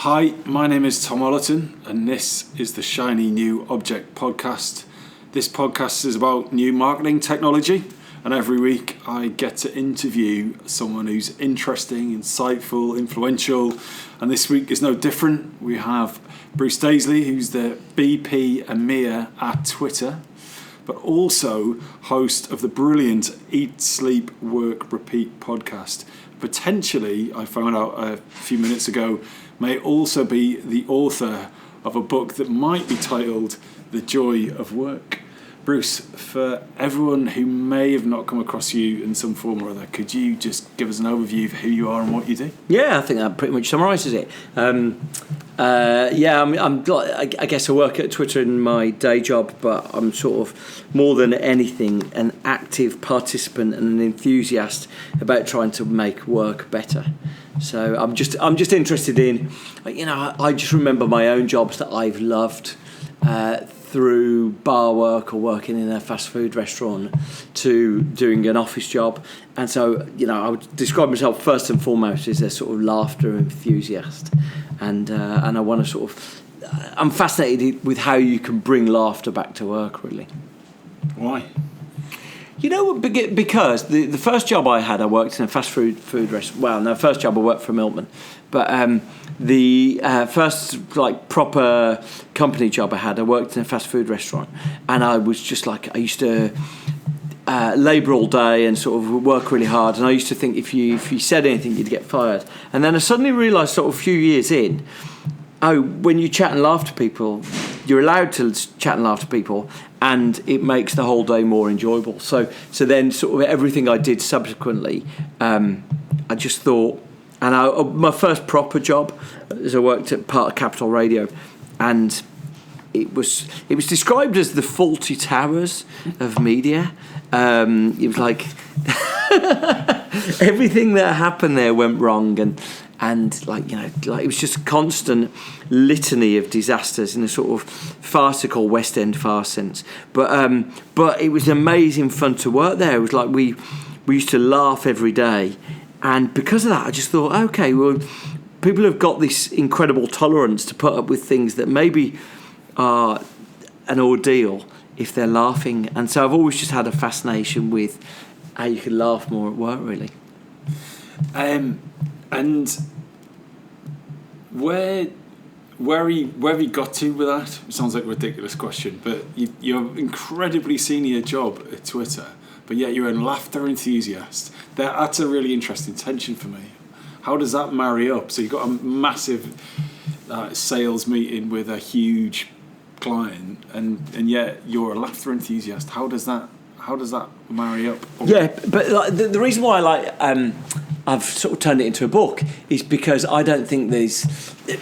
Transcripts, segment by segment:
Hi, my name is Tom Ollerton, and this is the Shiny New Object podcast. This podcast is about new marketing technology, and every week I get to interview someone who's interesting, insightful, influential, and this week is no different. We have Bruce Daisley, who's the VP EMEA at Twitter, but also host of the brilliant Eat, Sleep, Work, Repeat podcast. Potentially, I found out a few minutes ago, may also be the author of a book that might be titled The Joy of Work. Bruce, for everyone who may have not come across you in some form or other, could you just give us an overview of who you are and what you do? Yeah, I think that pretty much summarises it. I guess I work at Twitter in my day job, but I'm sort of more than anything an active participant and an enthusiast about trying to make work better. So I'm just interested in, I just remember my own jobs that I've loved, through bar work or working in a fast food restaurant to doing an office job. And so, I would describe myself first and foremost as a sort of laughter enthusiast. And I want to I'm fascinated with how you can bring laughter back to work, really. Why? Because the first job I had, I worked in a fast food restaurant. Well, no, first job I worked for Milton. But the first proper company job I had, I worked in a fast food restaurant, and I was just I used to labour all day and sort of work really hard, and I used to think if you said anything you'd get fired. And then I suddenly realised sort of a few years in, when you chat and laugh to people, you're allowed to chat and laugh to people, and it makes the whole day more enjoyable. So then sort of everything I did subsequently, I just thought. And my first proper job is I worked at part of Capital Radio, and it was described as the faulty towers of media. It was like everything that happened there went wrong, and it was just a constant litany of disasters in a sort of farcical West End farce sense. But it was amazing fun to work there. It was like we used to laugh every day. And because of that, I just thought, okay, well, people have got this incredible tolerance to put up with things that maybe are an ordeal if they're laughing. And so I've always just had a fascination with how you can laugh more at work, really. And where have you got to with that? It sounds like a ridiculous question, but you're an incredibly senior job at Twitter, but yet you're a laughter enthusiast. That's a really interesting tension for me. How does that marry up? So you've got a massive sales meeting with a huge client, and yet you're a laughter enthusiast. How does that marry up? Yeah, but the reason why I've sort of turned it into a book is because I don't think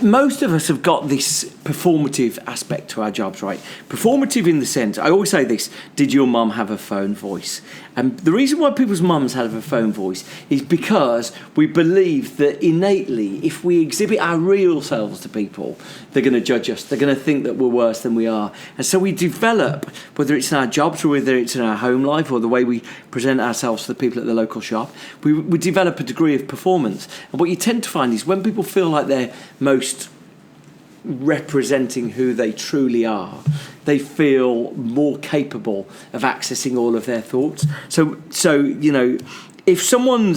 most of us have got this performative aspect to our jobs, right? Performative in the sense, I always say this, did your mum have a phone voice? And the reason why people's mums have a phone voice is because we believe that innately, if we exhibit our real selves to people, they're going to judge us. They're going to think that we're worse than we are. And so we develop, whether it's in our jobs or whether it's in our home life or the way we present ourselves to the people at the local shop, we develop a degree of performance. And what you tend to find is when people feel like they're most representing who they truly are, they feel more capable of accessing all of their thoughts. So if someone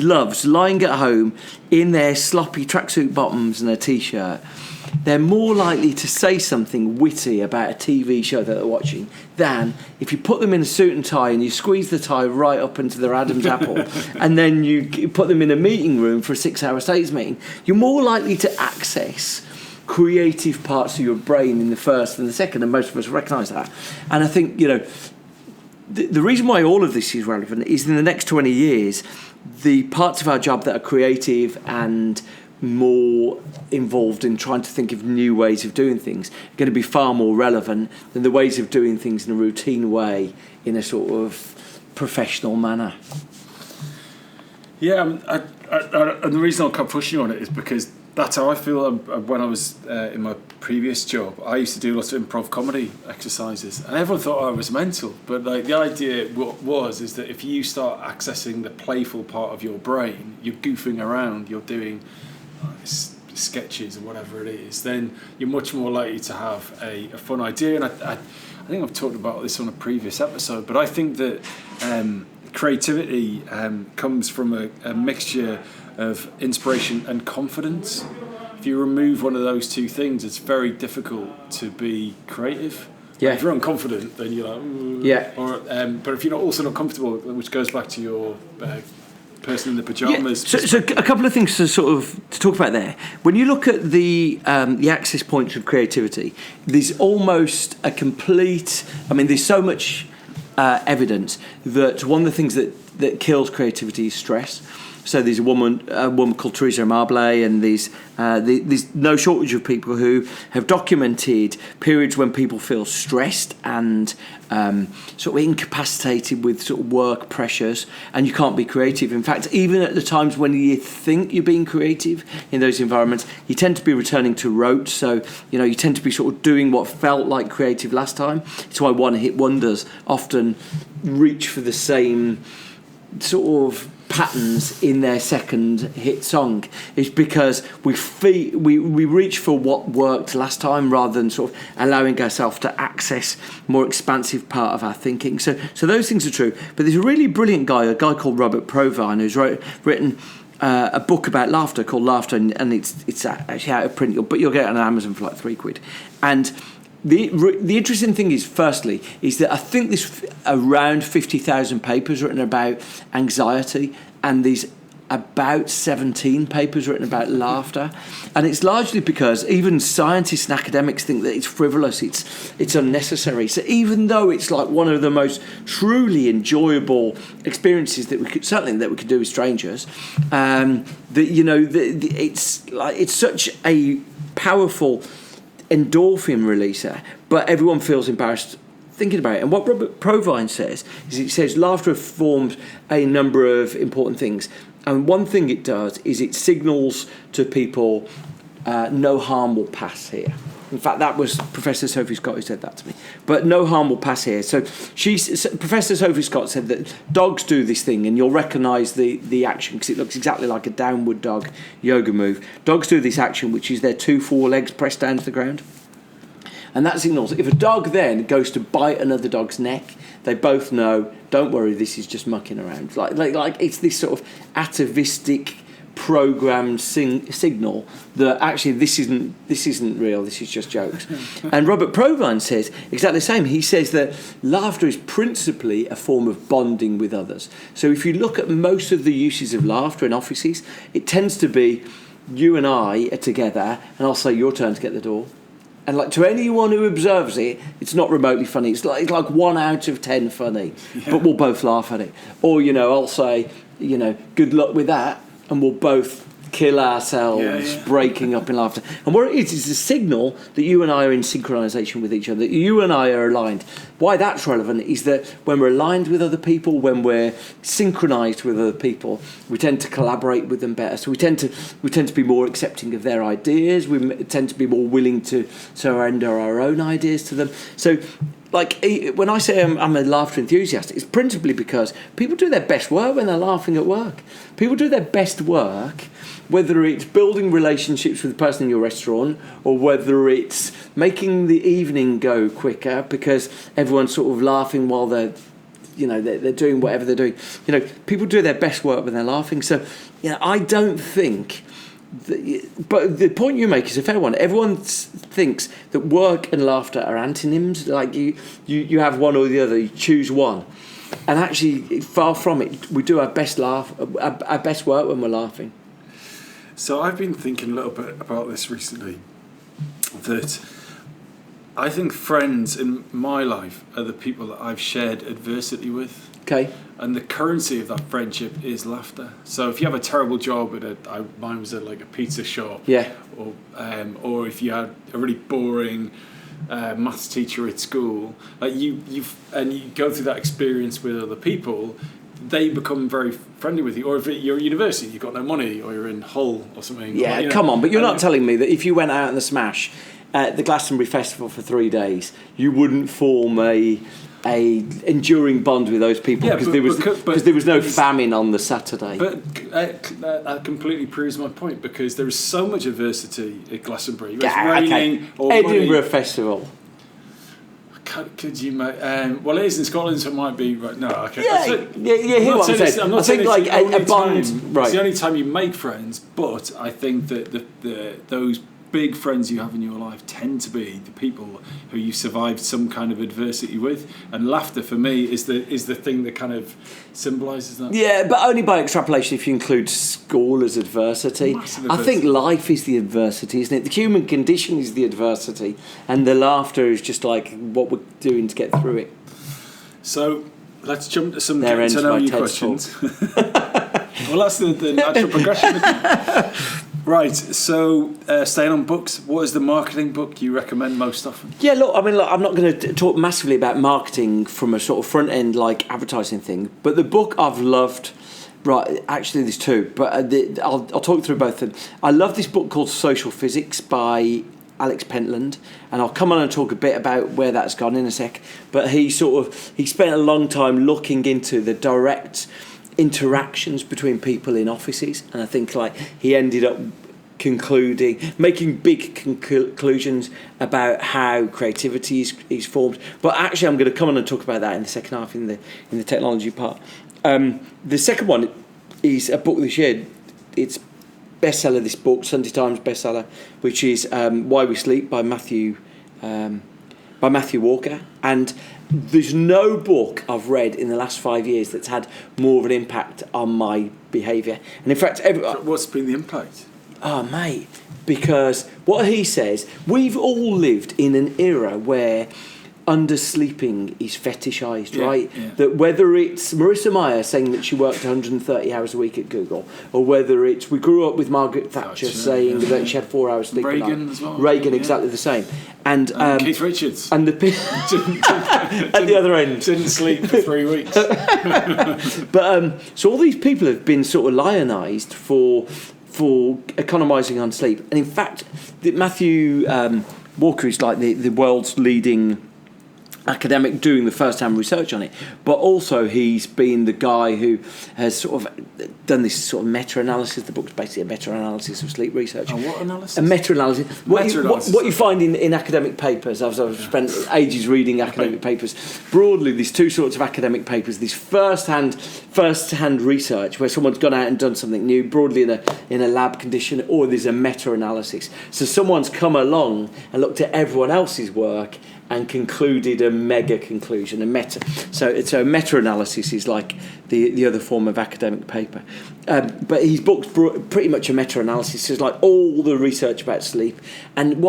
loves lying at home in their sloppy tracksuit bottoms and a t-shirt, they're more likely to say something witty about a TV show that they're watching than if you put them in a suit and tie and you squeeze the tie right up into their Adam's apple and then you put them in a meeting room for a 6-hour sales meeting. You're more likely to access creative parts of your brain in the first and the second, and most of us recognise that. And I think, the reason why all of this is relevant is in the next 20 years, the parts of our job that are creative and more involved in trying to think of new ways of doing things are going to be far more relevant than the ways of doing things in a routine way in a sort of professional manner. Yeah, and the reason I'll keep pushing on it is because that's how I feel. When I was in my previous job, I used to do lots of improv comedy exercises, and everyone thought I was mental. But the idea is that if you start accessing the playful part of your brain, you're goofing around, you're doing sketches or whatever it is, then you're much more likely to have a fun idea. And I think I've talked about this on a previous episode, but I think that creativity comes from a mixture of inspiration and confidence. If you remove one of those two things, it's very difficult to be creative. Yeah. If you're unconfident, then you're like, ooh. Yeah. Or, but if you're also not comfortable, which goes back to your person in the pajamas. Yeah. So a couple of things to talk about there. When you look at the access points of creativity, there's almost a complete. I mean, there's so much evidence that one of the things that kills creativity is stress. So there's a woman called Teresa Marbley, and there's no shortage of people who have documented periods when people feel stressed and sort of incapacitated with sort of work pressures, and you can't be creative. In fact, even at the times when you think you're being creative in those environments, you tend to be returning to rote. So you tend to be sort of doing what felt like creative last time. It's why one-hit wonders often reach for the same sort of patterns in their second hit song, is because we reach for what worked last time rather than sort of allowing ourselves to access more expansive part of our thinking. So those things are true. But there's a really brilliant guy, a guy called Robert Provine, who's written a book about laughter called Laughter, and it's actually out of print, but you'll get it on Amazon for like £3. And the interesting thing is, firstly, is that I think there's around 50,000 papers written about anxiety, and there's about 17 papers written about laughter, and it's largely because even scientists and academics think that it's frivolous, it's unnecessary. So even though it's like one of the most truly enjoyable experiences that we could do with strangers, it's such a powerful endorphin releaser, but everyone feels embarrassed thinking about it. And what Robert Provine says is, it says laughter forms a number of important things, and one thing it does is it signals to people no harm will pass here. In fact, that was Professor Sophie Scott who said that to me. But no harm will pass here. So Professor Sophie Scott said that dogs do this thing, and you'll recognise the action because it looks exactly like a downward dog yoga move. Dogs do this action, which is their 2 forelegs pressed down to the ground. And that signals, if a dog then goes to bite another dog's neck, they both know, don't worry, this is just mucking around. Like it's this sort of atavistic programmed signal that actually this isn't real, this is just jokes. And Robert Provine says exactly the same. He says that laughter is principally a form of bonding with others. So if you look at most of the uses of laughter in offices, it tends to be you and I are together, and I'll say your turn to get the door. And like to anyone who observes it, it's not remotely funny. It's like 1 out of 10 funny, but we'll both laugh at it. Or I'll say good luck with that, and we'll both kill ourselves breaking up in laughter. And what it is a signal that you and I are in synchronisation with each other, that you and I are aligned. Why that's relevant is that when we're aligned with other people, when we're synchronised with other people, we tend to collaborate with them better. So we tend to be more accepting of their ideas. We tend to be more willing to surrender our own ideas to them. So like when I say I'm a laughter enthusiast, it's principally because people do their best work when they're laughing at work. People do their best work, whether it's building relationships with the person in your restaurant, or whether it's making the evening go quicker because everyone's sort of laughing while they're doing whatever they're doing. People do their best work when they're laughing. So, I don't think. But the point you make is a fair one. Everyone thinks that work and laughter are antonyms. Like you have one or the other. You choose one, and actually, far from it. We do our best work when we're laughing. So I've been thinking a little bit about this recently. That I think friends in my life are the people that I've shared adversity with. Okay. And the currency of that friendship is laughter. So if you have a terrible job mine was at like a pizza shop. Yeah. Or if you had a really boring maths teacher at school, like you go through that experience with other people, they become very friendly with you. Or if you're at university, you've got no money, or you're in Hull or something. Yeah, come on, but you're not telling me that if you went out in the smash at the Glastonbury Festival for 3 days, you wouldn't form a enduring bond with those people because there was no famine on the Saturday. But that completely proves my point, because there is so much adversity at Glastonbury. It's raining or Edinburgh Festival. Could you make? Well, it is in Scotland, so it might be. Right, no, okay. You hear what I'm saying? I think like a bond. Right. It's the only time you make friends, but I think that those big friends you have in your life tend to be the people who you survived some kind of adversity with, and laughter for me is the thing that kind of symbolises that. Yeah, but only by extrapolation if you include school as adversity. I think life is the adversity, isn't it? The human condition is the adversity, and the laughter is just like what we're doing to get through it. So let's jump to some get to know you questions. Well, that's the natural progression. Right, so staying on books, what is the marketing book you recommend most often? Yeah, look, I'm not going to talk massively about marketing from a sort of front end like advertising thing, but the book I've loved, right, actually there's two, but I'll talk through both of them. I love this book called Social Physics by Alex Pentland, and I'll come on and talk a bit about where that's gone in a sec, but he spent a long time looking into the direct interactions between people in offices, and I think like he ended up making big conclusions about how creativity is formed. But actually, I'm going to come on and talk about that in the second half in the technology part. The second one is a book this year. It's bestseller. This book, Sunday Times bestseller, which is Why We Sleep by Matthew Walker, and there's no book I've read in the last 5 years that's had more of an impact on my behaviour. And in fact, what's been the impact? Oh, mate, because what he says, we've all lived in an era where undersleeping is fetishised, right? Yeah. That whether it's Marissa Mayer saying that she worked 130 hours a week at Google, or whether it's we grew up with Margaret Thatcher saying that she had 4 hours sleep Reagan a night. As well. Reagan, exactly the same. And Keith Richards. And the at the other end. Didn't sleep for 3 weeks. But so all these people have been sort of lionised for economising on sleep. And in fact, Matthew Walker is like the world's leading academic doing the first-hand research on it, but also he's been the guy who has sort of done this sort of meta-analysis. The book's basically a meta-analysis of sleep research. What analysis? A meta-analysis. What you find in academic papers, I've spent ages reading academic papers. Broadly, there's two sorts of academic papers. There's first-hand research where someone's gone out and done something new, broadly in a lab condition, or there's a meta-analysis. So someone's come along and looked at everyone else's work and concluded a mega conclusion, a meta. So meta-analysis is like the other form of academic paper. But his book's pretty much a meta-analysis. It's like all the research about sleep. And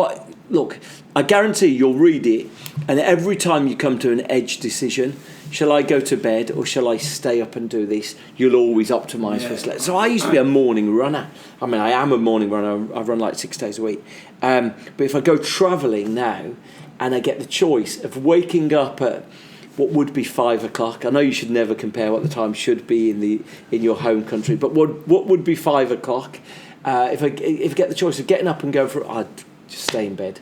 look, I guarantee you'll read it, and every time you come to an edge decision, shall I go to bed or shall I stay up and do this? You'll always optimise for sleep. So I used to be a morning runner. I mean, I am a morning runner. I run like 6 days a week. But if I go travelling now, and I get the choice of waking up at what would be 5 o'clock. I know you should never compare what the time should be in your home country, but what would be 5 o'clock? If I get the choice of getting up and going for it, I'd just stay in bed.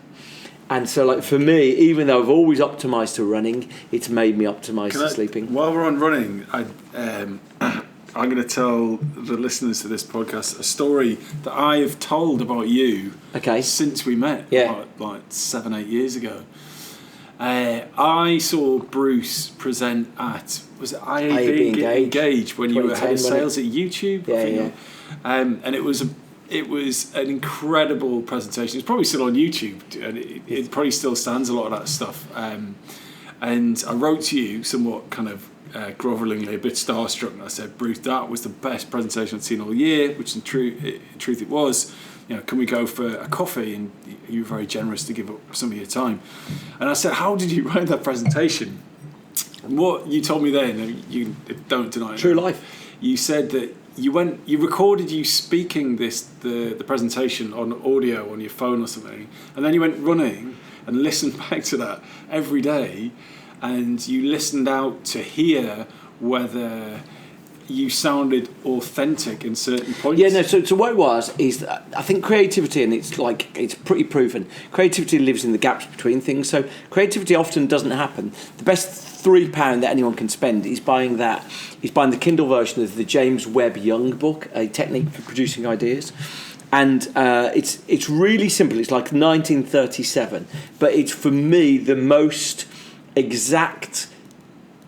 And so, like for me, even though I've always optimised to running, it's made me optimise to sleeping. While we're on running, I'm going to tell the listeners to this podcast a story that I have told about you since we met, like 7-8 years ago. I saw Bruce present at, was it IAB Engage when you were head of sales at YouTube? And it was an incredible presentation. It's probably still on YouTube, and it probably still stands a lot of that stuff. And I wrote to you somewhat kind of grovelingly, a bit starstruck, and I said, Bruce, that was the best presentation I'd seen all year, which in truth it was. Can we go for a coffee? And you were very generous to give up some of your time. And I said, how did you write that presentation? And what you told me then, you don't deny it. True life. You said that you recorded you speaking the presentation on audio on your phone or something, and then you went running and listened back to that every day, and you listened out to hear whether you sounded authentic in certain points. Yeah, no. So what it was is that I think creativity, and it's pretty proven. Creativity lives in the gaps between things. So creativity often doesn't happen. The best £3 that anyone can spend is buying the Kindle version of the James Webb Young book, A Technique for Producing Ideas. And it's really simple. It's like 1937, but it's for me the most exact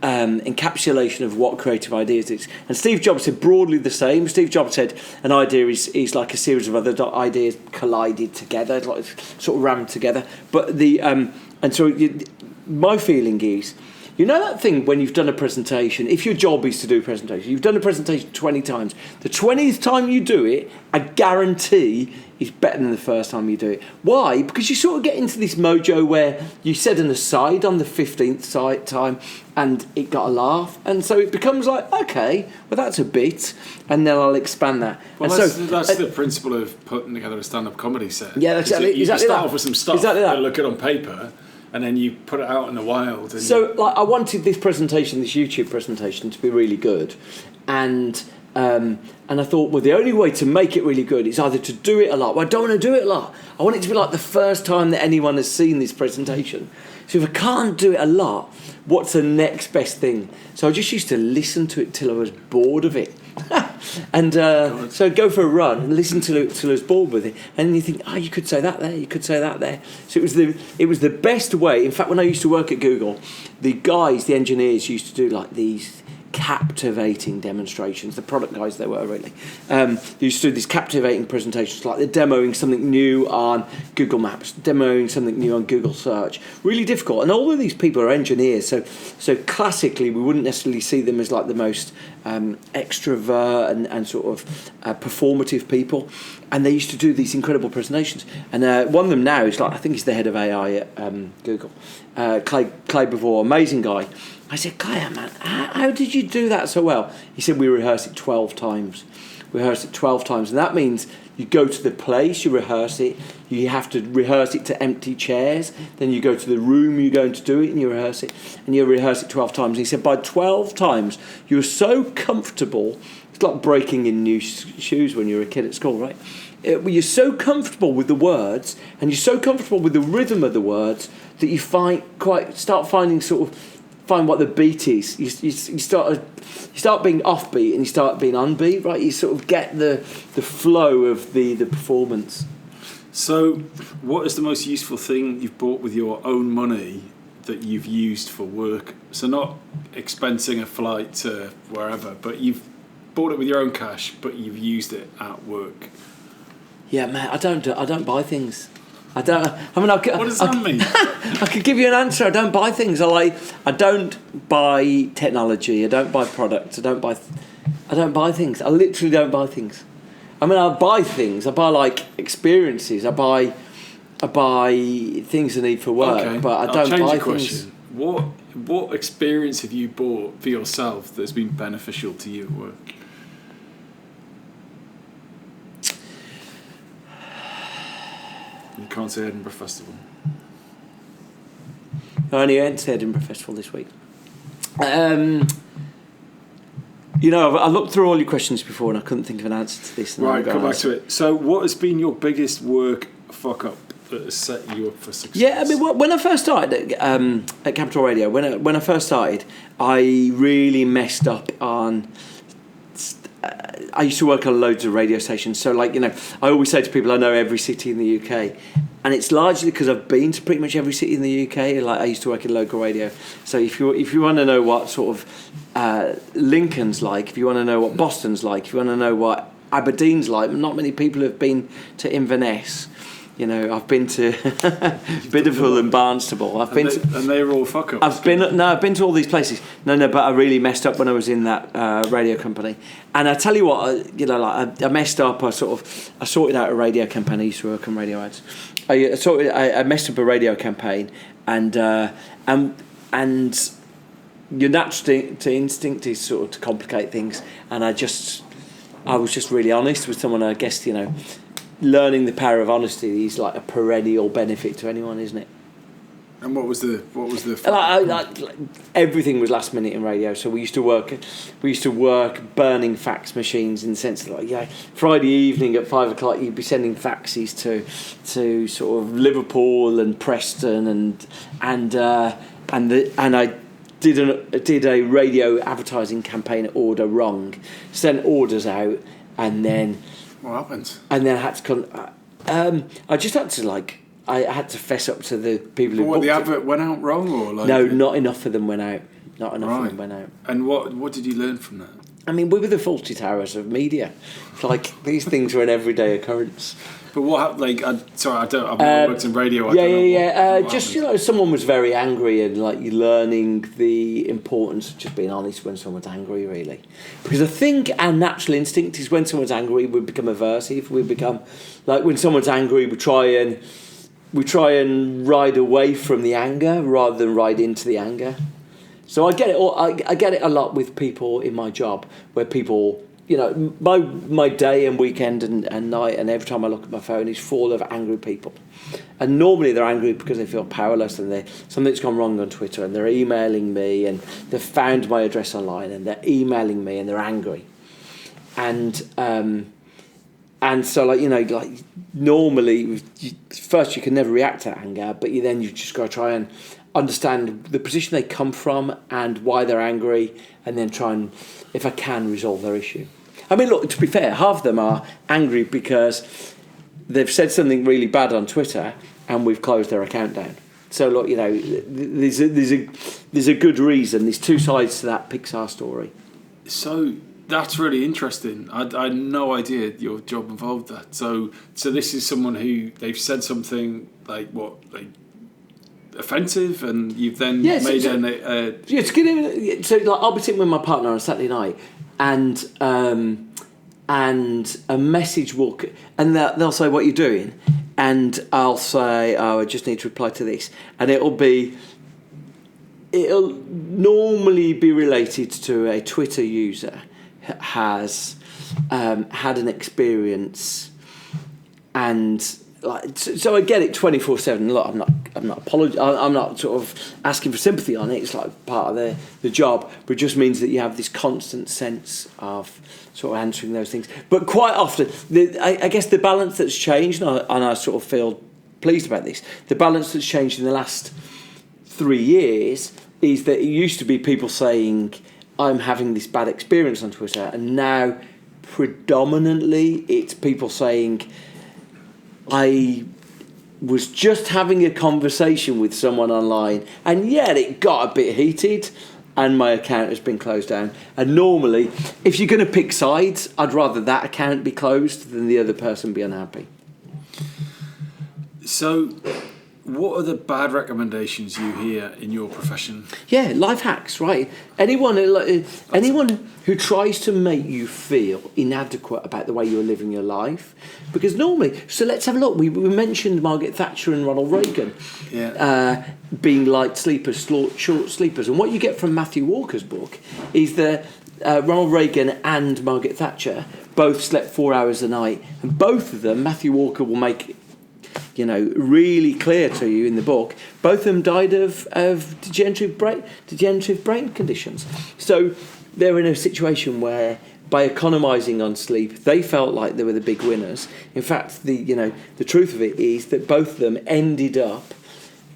encapsulation of what creative ideas is. And Steve Jobs said broadly the same. Steve Jobs said an idea is like a series of other ideas collided together, like sort of rammed together. But my feeling is, you know that thing when you've done a presentation, if your job is to do a presentation, you've done a presentation 20 times, the 20th time you do it, I guarantee is better than the first time you do it. Why? Because you sort of get into this mojo where you said an aside on the 15th time and it got a laugh. And so it becomes like, okay, well that's a bit, and then I'll expand that. Well, and that's the principle of putting together a stand-up comedy set. Yeah, exactly. You exactly start that. off with some stuff exactly that. and look it on paper, and then you put it out in the wild. And so, I wanted this YouTube presentation, to be really good, and I thought, well, the only way to make it really good is either to do it a lot. Well, I don't want to do it a lot. I want it to be like the first time that anyone has seen this presentation. So if I can't do it a lot, what's the next best thing? So I just used to listen to it till I was bored of it. And so I'd go for a run and listen till I was bored with it, and you think, you could say that there, you could say that there. So it was the best way. In fact, when I used to work at Google, the engineers used to do like these captivating demonstrations. The product guys, they were really. They used to do these captivating presentations, like they're demoing something new on Google Maps, demoing something new on Google Search. Really difficult. And all of these people are engineers, so classically we wouldn't necessarily see them as like the most extrovert and sort of performative people. And they used to do these incredible presentations. And one of them now is I think he's the head of AI at Google, Clay Bavor, amazing guy. I said, Clay, man, how did you do that so well? He said, we rehearsed it 12 times. We rehearsed it 12 times. And that means you go to the place, you rehearse it, you have to rehearse it to empty chairs, then you go to the room you're going to do it and you rehearse it, and you rehearse it 12 times. And he said, by 12 times, you're so comfortable. It's like breaking in new shoes when you're a kid at school, right? You're so comfortable with the words, and you're so comfortable with the rhythm of the words that you find what the beat is. You start being offbeat and you start being unbeat, right? You sort of get the flow of the performance. So, what is the most useful thing you've bought with your own money that you've used for work? So, not expensing a flight to wherever, but you've bought it with your own cash, but you've used it at work. Yeah, man, I don't buy things. What does that mean? I could give you an answer. I don't buy things. I don't buy technology. I don't buy products. I don't buy things. I literally don't buy things. I buy things. I buy experiences. I buy things I need for work. Okay. But I don't change buy the question. things. What experience have you bought for yourself that's been beneficial to you at work? You can't say Edinburgh Festival. I only went to Edinburgh Festival this week. I looked through all your questions before and I couldn't think of an answer to this. Right, come back to it. So what has been your biggest work fuck-up that has set you up for success? Yeah, when I first started at Capital Radio, when I first started, I really messed up on... I used to work on loads of radio stations, so I always say to people I know every city in the UK, and it's largely because I've been to pretty much every city in the UK. I used to work in local radio, so if you want to know what sort of Lincoln's like, if you want to know what Boston's like, if you want to know what Aberdeen's like, not many people have been to Inverness. I've been to Bideful and Barnstable. And they were all fuck ups. I've been to all these places. No, but I really messed up when I was in that radio company. And I tell you what, I messed up. I sorted out a radio campaign. I used to work on radio ads. I messed up a radio campaign, and your natural instinct is sort of to complicate things. And I was just really honest with someone. I guess learning the power of honesty is like a perennial benefit to anyone, isn't it? And what was the? Like, everything was last minute in radio. So we used to work burning fax machines, in the sense that, like, Friday evening at 5 o'clock, you'd be sending faxes to sort of Liverpool and Preston and I did a radio advertising campaign at Order wrong, sent orders out, and then what happened? And then I had to I just had to I had to fess up to the people who booked the advert went out wrong, or no, not enough of them went out. Not enough of them went out. And what did you learn from that? I mean, we were the Fawlty Towers of media. Like, these things were an everyday occurrence. But what happened? Like, I've not worked in radio. Just, someone was very angry, and like, you're learning the importance of just being honest when someone's angry, really. Because I think our natural instinct is when someone's angry, we become aversive. We become like, when someone's angry, we try and ride away from the anger rather than ride into the anger. So I get it. I get it a lot with people in my job, where people, my day and weekend and night, and every time I look at my phone, is full of angry people. And normally they're angry because they feel powerless, and something's gone wrong on Twitter, and they're emailing me, and they've found my address online, and they're emailing me, and they're angry. And so, normally, first you can never react to anger, but you just got to try and understand the position they come from and why they're angry, and then try and, if I can, resolve their issue. I mean, look, to be fair, half of them are angry because they've said something really bad on Twitter and we've closed their account down. So, look, there's a good reason. There's two sides to that Pixar story. So that's really interesting. I had no idea your job involved that. So this is someone who they've said something offensive, and you've then made I'll be sitting with my partner on a Saturday night, and a message will, and they'll say, "What are you doing?" And I'll say, "Oh, I just need to reply to this," and it'll normally be related to a Twitter user has had an experience, and so I get it 24/7. Look, I'm not apologizing. I'm not sort of asking for sympathy on it. It's like part of the job, but it just means that you have this constant sense of sort of answering those things. But quite often, I guess the balance that's changed, and I sort of feel pleased about this. The balance that's changed in the last 3 years is that it used to be people saying, "I'm having this bad experience on Twitter," and now predominantly it's people saying, "I was just having a conversation with someone online, and yet it got a bit heated, and my account has been closed down." And normally, if you're going to pick sides, I'd rather that account be closed than the other person be unhappy. So, what are the bad recommendations you hear in your profession? Yeah, life hacks, right? Anyone who tries to make you feel inadequate about the way you're living your life, because normally, so let's have a look. We mentioned Margaret Thatcher and Ronald Reagan being light sleepers, short sleepers, and what you get from Matthew Walker's book is that Ronald Reagan and Margaret Thatcher both slept 4 hours a night, and both of them, Matthew Walker will make really clear to you in the book, both of them died of degenerative brain conditions. So they're in a situation where, by economising on sleep, they felt like they were the big winners. In fact, the truth of it is that both of them ended up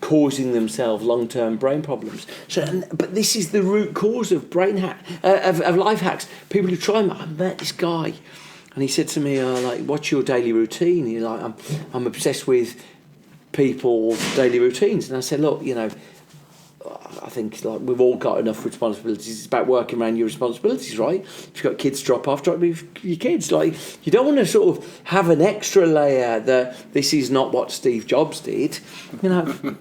causing themselves long-term brain problems. So, but this is the root cause of of life hacks. People who try them. I met this guy, and he said to me, "What's your daily routine?" He's like, "I'm obsessed with people's daily routines." And I said, "Look, I think we've all got enough responsibilities. It's about working around your responsibilities, right? If you've got kids drop off with your kids. You don't want to sort of have an extra layer that this is not what Steve Jobs did.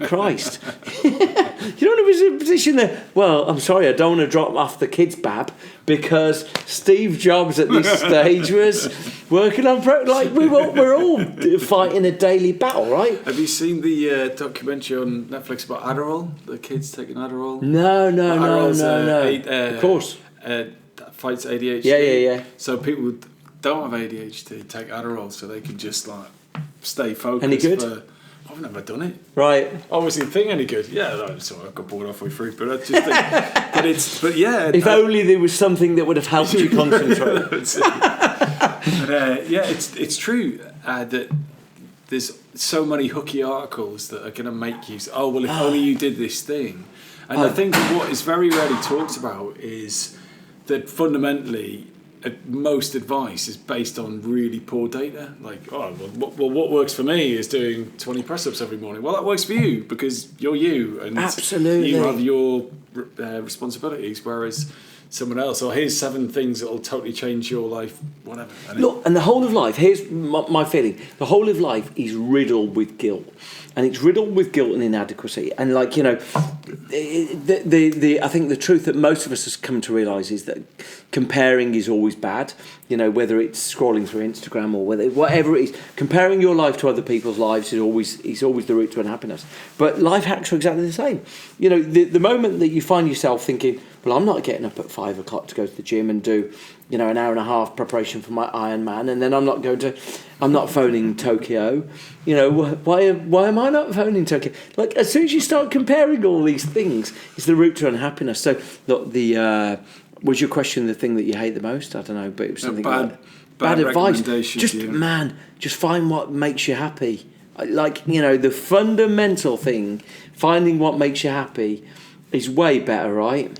Christ." You don't want to be in a position that, well, I'm sorry, I don't want to drop off the kids' bab because Steve Jobs at this stage was working on we're all fighting a daily battle, right? Have you seen the documentary on Netflix about Adderall? The kids taking Adderall? No. Of course. Fights ADHD. Yeah. So people who don't have ADHD take Adderall so they can just stay focused. Any good? I've never done it. Right. I wasn't think any good. Yeah, no, sorry, I got bored halfway through, but I just think, but yeah. If only there was something that would have helped you concentrate. But it's true that there's so many hooky articles that are going to make you. Oh well, if only you did this thing. And I think what is very rarely talked about is that fundamentally most advice is based on really poor data. Like, what works for me is doing 20 press-ups every morning. Well, that works for you because you're you and absolutely you have your responsibilities, whereas someone else, or here's 7 things that will totally change your life, whatever. And the whole of life, here's my feeling, the whole of life is riddled with guilt. And it's riddled with guilt and inadequacy. And I think the truth that most of us has come to realise is that comparing is always bad. Whether it's scrolling through Instagram or whatever it is, comparing your life to other people's lives is always the route to unhappiness. But life hacks are exactly the same. The moment that you find yourself thinking, well, I'm not getting up at 5 o'clock to go to the gym and do, an hour and a half preparation for my Ironman, and then I'm not phoning Tokyo. Why am I not phoning Tokyo? Like, as soon as you start comparing all these things, it's the route to unhappiness. So, look, was your question the thing that you hate the most? I don't know, but it was something bad advice. Just find what makes you happy. Like, the fundamental thing, finding what makes you happy, is way better, right?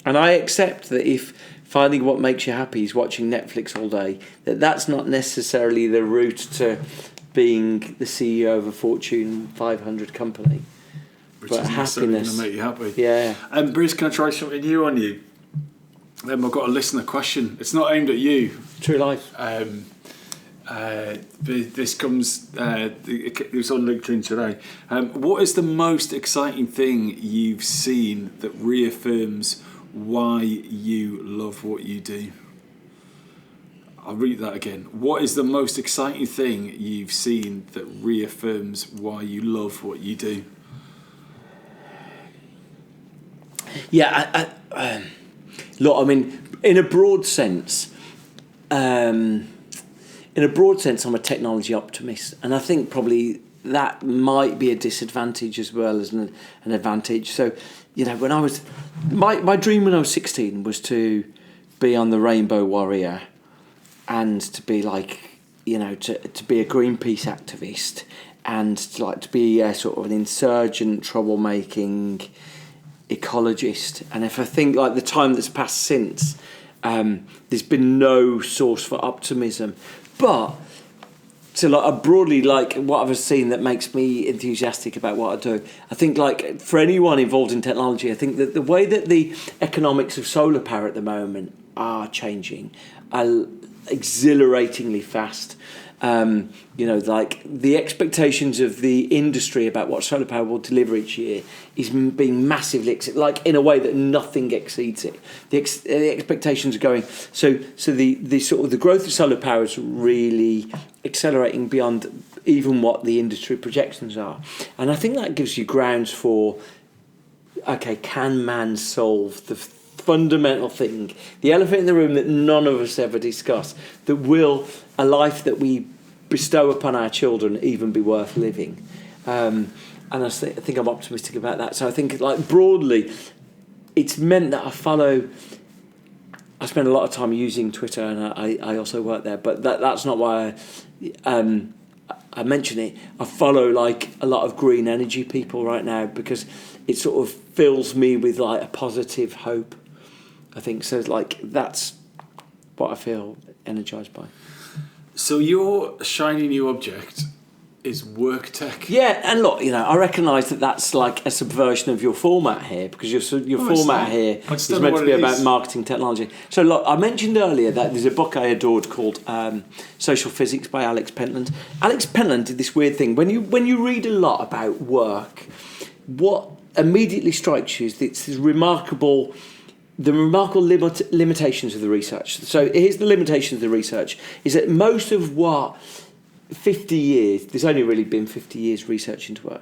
And I accept that if finding what makes you happy is watching Netflix all day, that's not necessarily the route to being the CEO of a Fortune 500 company. Which is necessarily going to make you happy. Yeah. And Bruce, can I try something new on you? I've got a listener question. It's not aimed at you. True life. This comes. It was on LinkedIn today. What is the most exciting thing you've seen that reaffirms why you love what you do? I'll read that again. What is the most exciting thing you've seen that reaffirms why you love what you do? Yeah, look, I mean, in a broad sense, I'm a technology optimist, and I think probably that might be a disadvantage as well as an advantage. So, when I was my dream when I was 16 was to be on the Rainbow Warrior, and to be like, to be a Greenpeace activist, and to be a sort of an insurgent, troublemaking ecologist. And if I think like the time that's passed since, there's been no source for optimism. But so broadly, what I've seen that makes me enthusiastic about what I do, I think for anyone involved in technology, I think that the way that the economics of solar power at the moment are changing are exhilaratingly fast. The expectations of the industry about what solar power will deliver each year is being massively in a way that nothing exceeds it. The expectations are going so the sort of the growth of solar power is really accelerating beyond even what the industry projections are, and I think that gives you grounds for can man solve the fundamental thing, the elephant in the room that none of us ever discuss, that will a life that we bestow upon our children even be worth living? And I think I'm optimistic about that. So I think broadly, it's meant that I spend a lot of time using Twitter, and I also work there, but that's not why I mention it. I follow a lot of green energy people right now because it sort of fills me with a positive hope. I think so. That's what I feel energized by. So your shiny new object is WorkTech. Yeah, and look, I recognise that that's a subversion of your format here, because your format here is meant to be about marketing technology. So look, I mentioned earlier that there's a book I adored called Social Physics by Alex Pentland. Alex Pentland did this weird thing. When you read a lot about work, what immediately strikes you is it's this remarkable limitations of the research. So here's the limitations of the research, is that most of what 50 years, there's only really been 50 years research into work,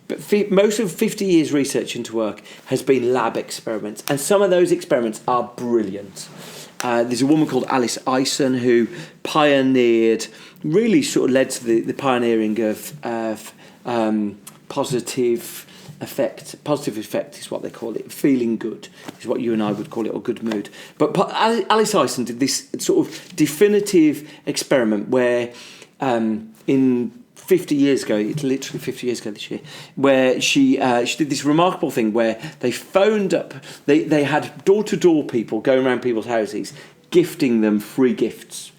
but most of 50 years research into work has been lab experiments, and some of those experiments are brilliant. There's a woman called Alice Eisen who pioneered really sort of led to the pioneering of positive effect. Positive effect is what they call it. Feeling good is what you and I would call it, or good mood. But Alice Ison did this sort of definitive experiment where in 50 years ago, it's literally 50 years ago this year, where she did this remarkable thing where they phoned up, they had door-to-door people going around people's houses, gifting them free gifts.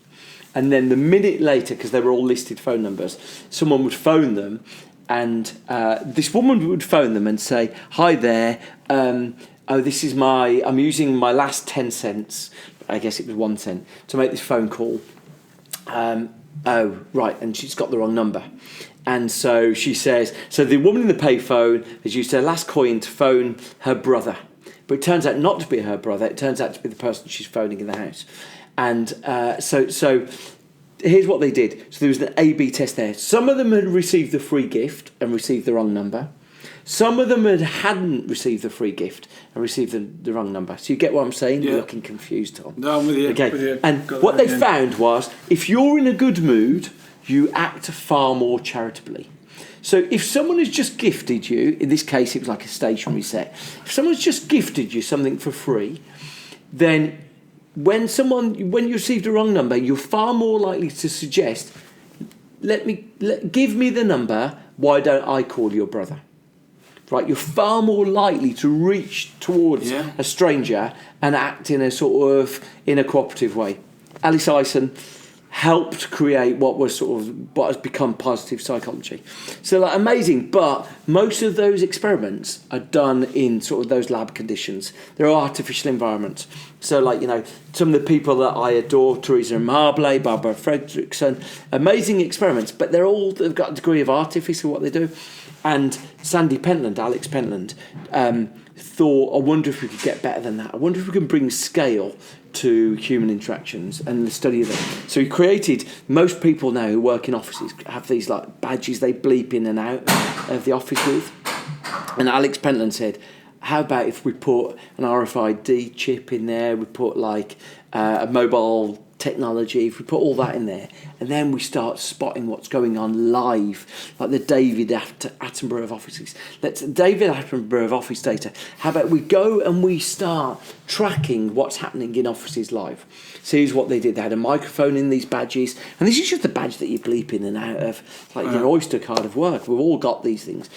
And then the minute later, because they were all listed phone numbers, someone would phone them, and this woman would phone them and say, "Hi there, I'm using my last 10 cents, I guess it was 1 cent, to make this phone call. Oh, right, and she's got the wrong number." And so she says, so the woman in the payphone has used her last coin to phone her brother. But it turns out not to be her brother, it turns out to be the person she's phoning in the house. And so here's what they did. So there was an A/B test there. Some of them had received the free gift and received the wrong number. Some of them hadn't received the free gift and received the wrong number. So you get what I'm saying? Yeah. You're looking confused, Tom. No, I'm with you. Okay. With you. And what they found was, if you're in a good mood, you act far more charitably. So if someone has just gifted you, in this case it was like a stationery set, if someone's just gifted you something for free, then when you receive the wrong number, you're far more likely to suggest, give me the number, why don't I call your brother? Right, you're far more likely to reach towards a stranger and act in a cooperative way. Alice Ison helped create what has become positive psychology. So amazing, but most of those experiments are done in sort of those lab conditions. They're artificial environments. So some of the people that I adore, Teresa Marbley, Barbara Fredrickson, amazing experiments, but they've got a degree of artifice in what they do. And Alex Pentland, thought, I wonder if we could get better than that. I wonder if we can bring scale to human interactions and the study of them. So he created, most people now who work in offices have these badges they bleep in and out of the office with. And Alex Pentland said, how about if we put an RFID chip in there, we put a mobile technology, if we put all that in there, and then we start spotting what's going on live, like the David Attenborough of offices. David Attenborough of office data. How about we go and we start tracking what's happening in offices live? So here's what they did. They had a microphone in these badges, and this is just the badge that you bleep in and out of, your Oyster card of work. We've all got these things.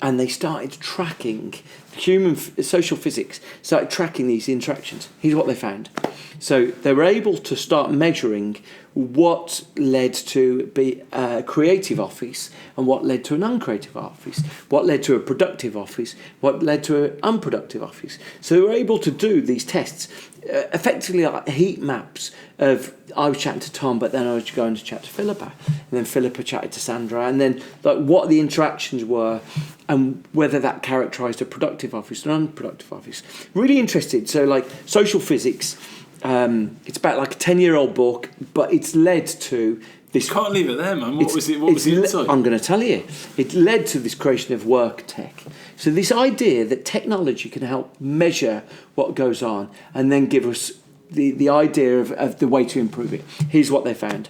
And they started tracking social physics, started tracking these interactions. Here's what they found. So they were able to start measuring what led to be a creative office and what led to an uncreative office, what led to a productive office, what led to an unproductive office. So they were able to do these tests, effectively like heat maps of, I was chatting to Tom, but then I was going to chat to Philippa, and then Philippa chatted to Sandra, and then what the interactions were and whether that characterised a productive office or an unproductive office. Really interested. So social physics, it's about a 10-year-old book, but it's led to this. You can't leave it there, man. What was the insight? I'm going to tell you. It led to this creation of WorkTech. So this idea that technology can help measure what goes on and then give us the idea of the way to improve it. Here's what they found.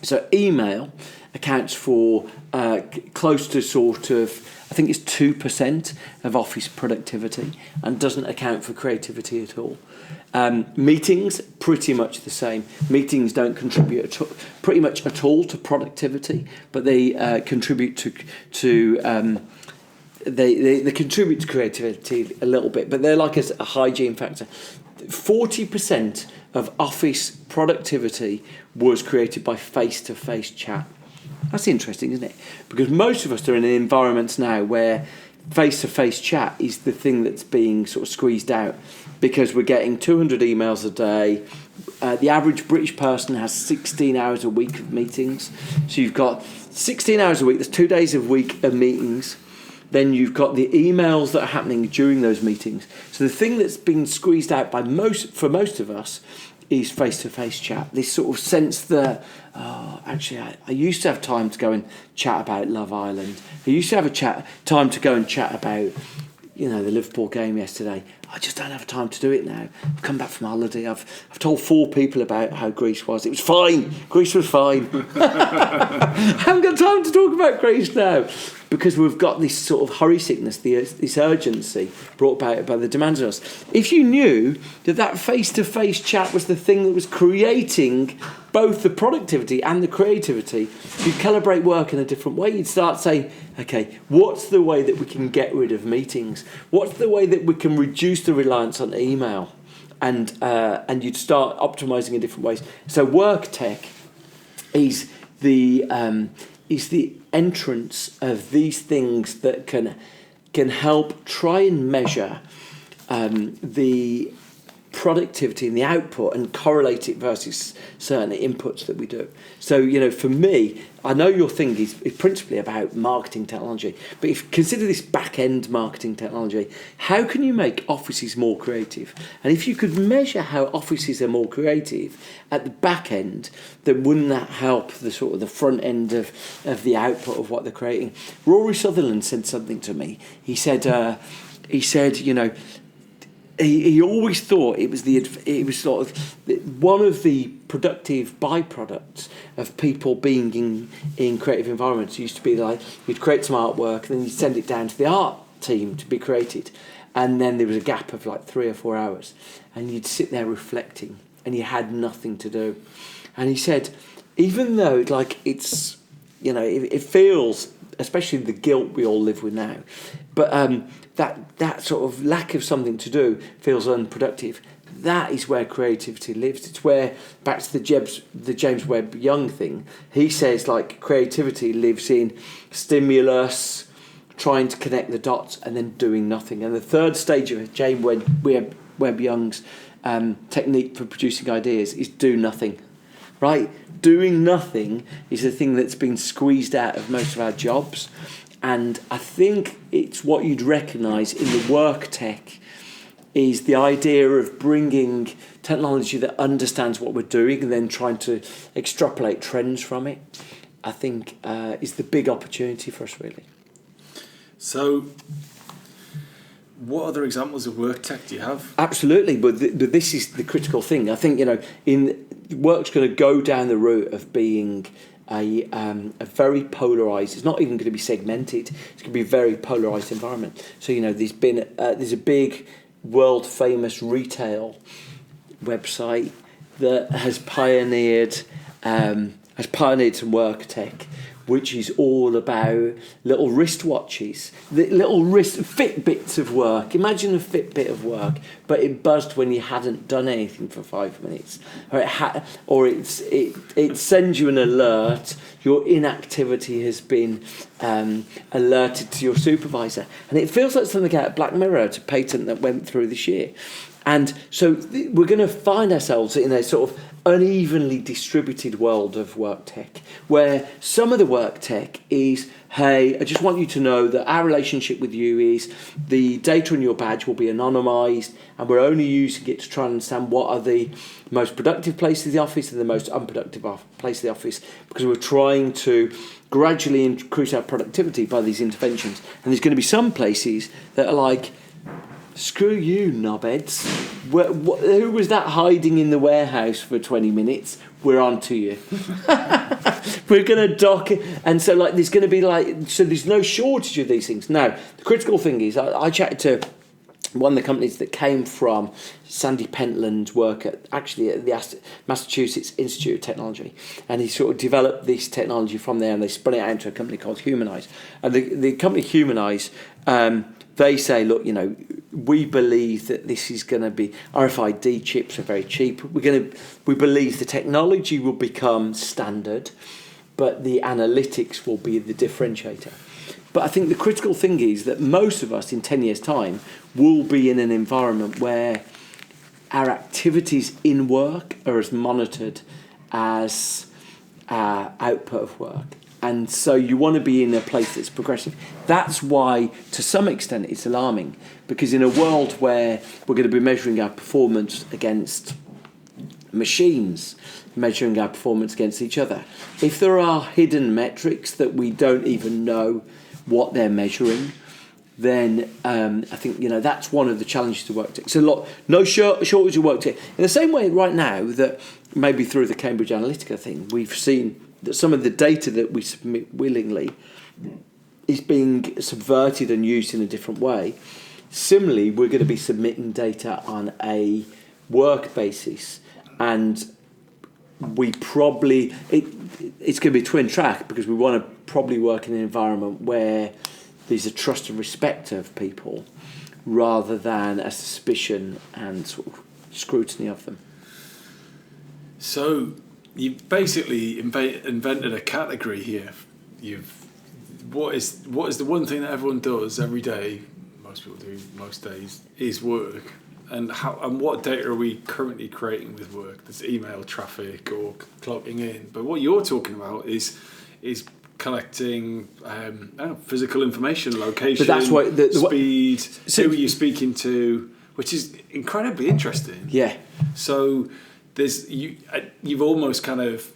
So email accounts for close to I think it's 2% of office productivity and doesn't account for creativity at all. Meetings, pretty much the same. Meetings don't contribute pretty much at all to productivity, but they contribute to they contribute to creativity a little bit, but they're like a hygiene factor. 40% of office productivity was created by face-to-face chat. That's interesting, isn't it? Because most of us are in environments now where face-to-face chat is the thing that's being sort of squeezed out, because we're getting 200 emails a day. The average British person has 16 hours a week of meetings. So you've got 16 hours a week, there's 2 days a week of meetings. Then you've got the emails that are happening during those meetings. So the thing that's been squeezed out for most of us is face-to-face chat. This sort of sense that, I used to have time to go and chat about Love Island. I used to have time to go and chat about, the Liverpool game yesterday. I just don't have time to do it now. I've come back from holiday. I've told 4 people about how Greece was. It was fine. Greece was fine. I haven't got time to talk about Greece now because we've got this sort of hurry sickness, this urgency brought about by the demands of us. If you knew that face-to-face chat was the thing that was creating both the productivity and the creativity, you'd calibrate work in a different way. You'd start saying, okay, what's the way that we can get rid of meetings? What's the way that we can reduce the reliance on email? And you'd start optimizing in different ways. So WorkTech is the entrance of these things that can help try and measure the productivity and the output and correlate it versus certain inputs that we do. So, for me, I know your thing is principally about marketing technology, but if consider this back-end marketing technology, how can you make offices more creative? And if you could measure how offices are more creative at the back end, then wouldn't that help the sort of the front end of the output of what they're creating? Rory Sutherland said something to me. He said, he always thought it was sort of one of the productive byproducts of people being in creative environments. It used to be like you'd create some artwork and then you'd send it down to the art team to be created, and then there was a gap of like 3 or 4 hours, and you'd sit there reflecting, and you had nothing to do. And he said, even though it's it feels, especially the guilt we all live with now, but that sort of lack of something to do feels unproductive. That is where creativity lives. It's where, back to the James Webb Young thing, he says like creativity lives in stimulus, trying to connect the dots, and then doing nothing. And the third stage of James Webb Young's technique for producing ideas is do nothing. Right? Doing nothing is the thing that's been squeezed out of most of our jobs. And I think it's what you'd recognise in the WorkTech is the idea of bringing technology that understands what we're doing and then trying to extrapolate trends from it, I think is the big opportunity for us, really. So what other examples of WorkTech do you have? Absolutely, but this is the critical thing. I think, work's going to go down the route of being a very polarised. It's not even going to be segmented. It's going to be a very polarised environment. So there's a big world famous retail website that has pioneered some WorkTech, which is all about little wristwatches, the little Fitbits of work. Imagine a Fitbit of work, but it buzzed when you hadn't done anything for 5 minutes, or it sends you an alert. Your inactivity has been alerted to your supervisor, and it feels like something out of Black Mirror. It's a patent that went through this year. And so we're going to find ourselves in a sort of unevenly distributed world of WorkTech, where some of the WorkTech is, hey, I just want you to know that our relationship with you is the data on your badge will be anonymised, and we're only using it to try and understand what are the most productive places of the office and the most unproductive places of the office, because we're trying to gradually increase our productivity by these interventions. And there's going to be some places that are like, screw you, knobheads. Who was that hiding in the warehouse for 20 minutes? We're on to you. We're going to dock it. And so there's going to be so there's no shortage of these things. Now, the critical thing is, I chatted to one of the companies that came from Sandy Pentland's work at the Massachusetts Institute of Technology, and he sort of developed this technology from there, and they spun it out into a company called Humanize. And the company Humanize, they say, look, we believe that this is going to be, RFID chips are very cheap. We believe the technology will become standard, but the analytics will be the differentiator. But I think the critical thing is that most of us in 10 years' time will be in an environment where our activities in work are as monitored as our output of work. And so you want to be in a place that's progressive. That's why, to some extent, it's alarming, because in a world where we're going to be measuring our performance against machines, measuring our performance against each other, if there are hidden metrics that we don't even know what they're measuring, then I think that's one of the challenges to WorkTech. So no shortage of WorkTech. In the same way, right now that maybe through the Cambridge Analytica thing, we've seen that some of the data that we submit willingly is being subverted and used in a different way. Similarly, we're going to be submitting data on a work basis, and we probably it's going to be twin track, because we want to probably work in an environment where there's a trust and respect of people rather than a suspicion and sort of scrutiny of them. So you basically invented a category here. What is the one thing that everyone does every day? Most people do most days is work. And what data are we currently creating with work? There's email traffic or clocking in. But what you're talking about is collecting physical information, location, but that's what speed, who are you speaking to, which is incredibly interesting. Yeah. So you've almost kind of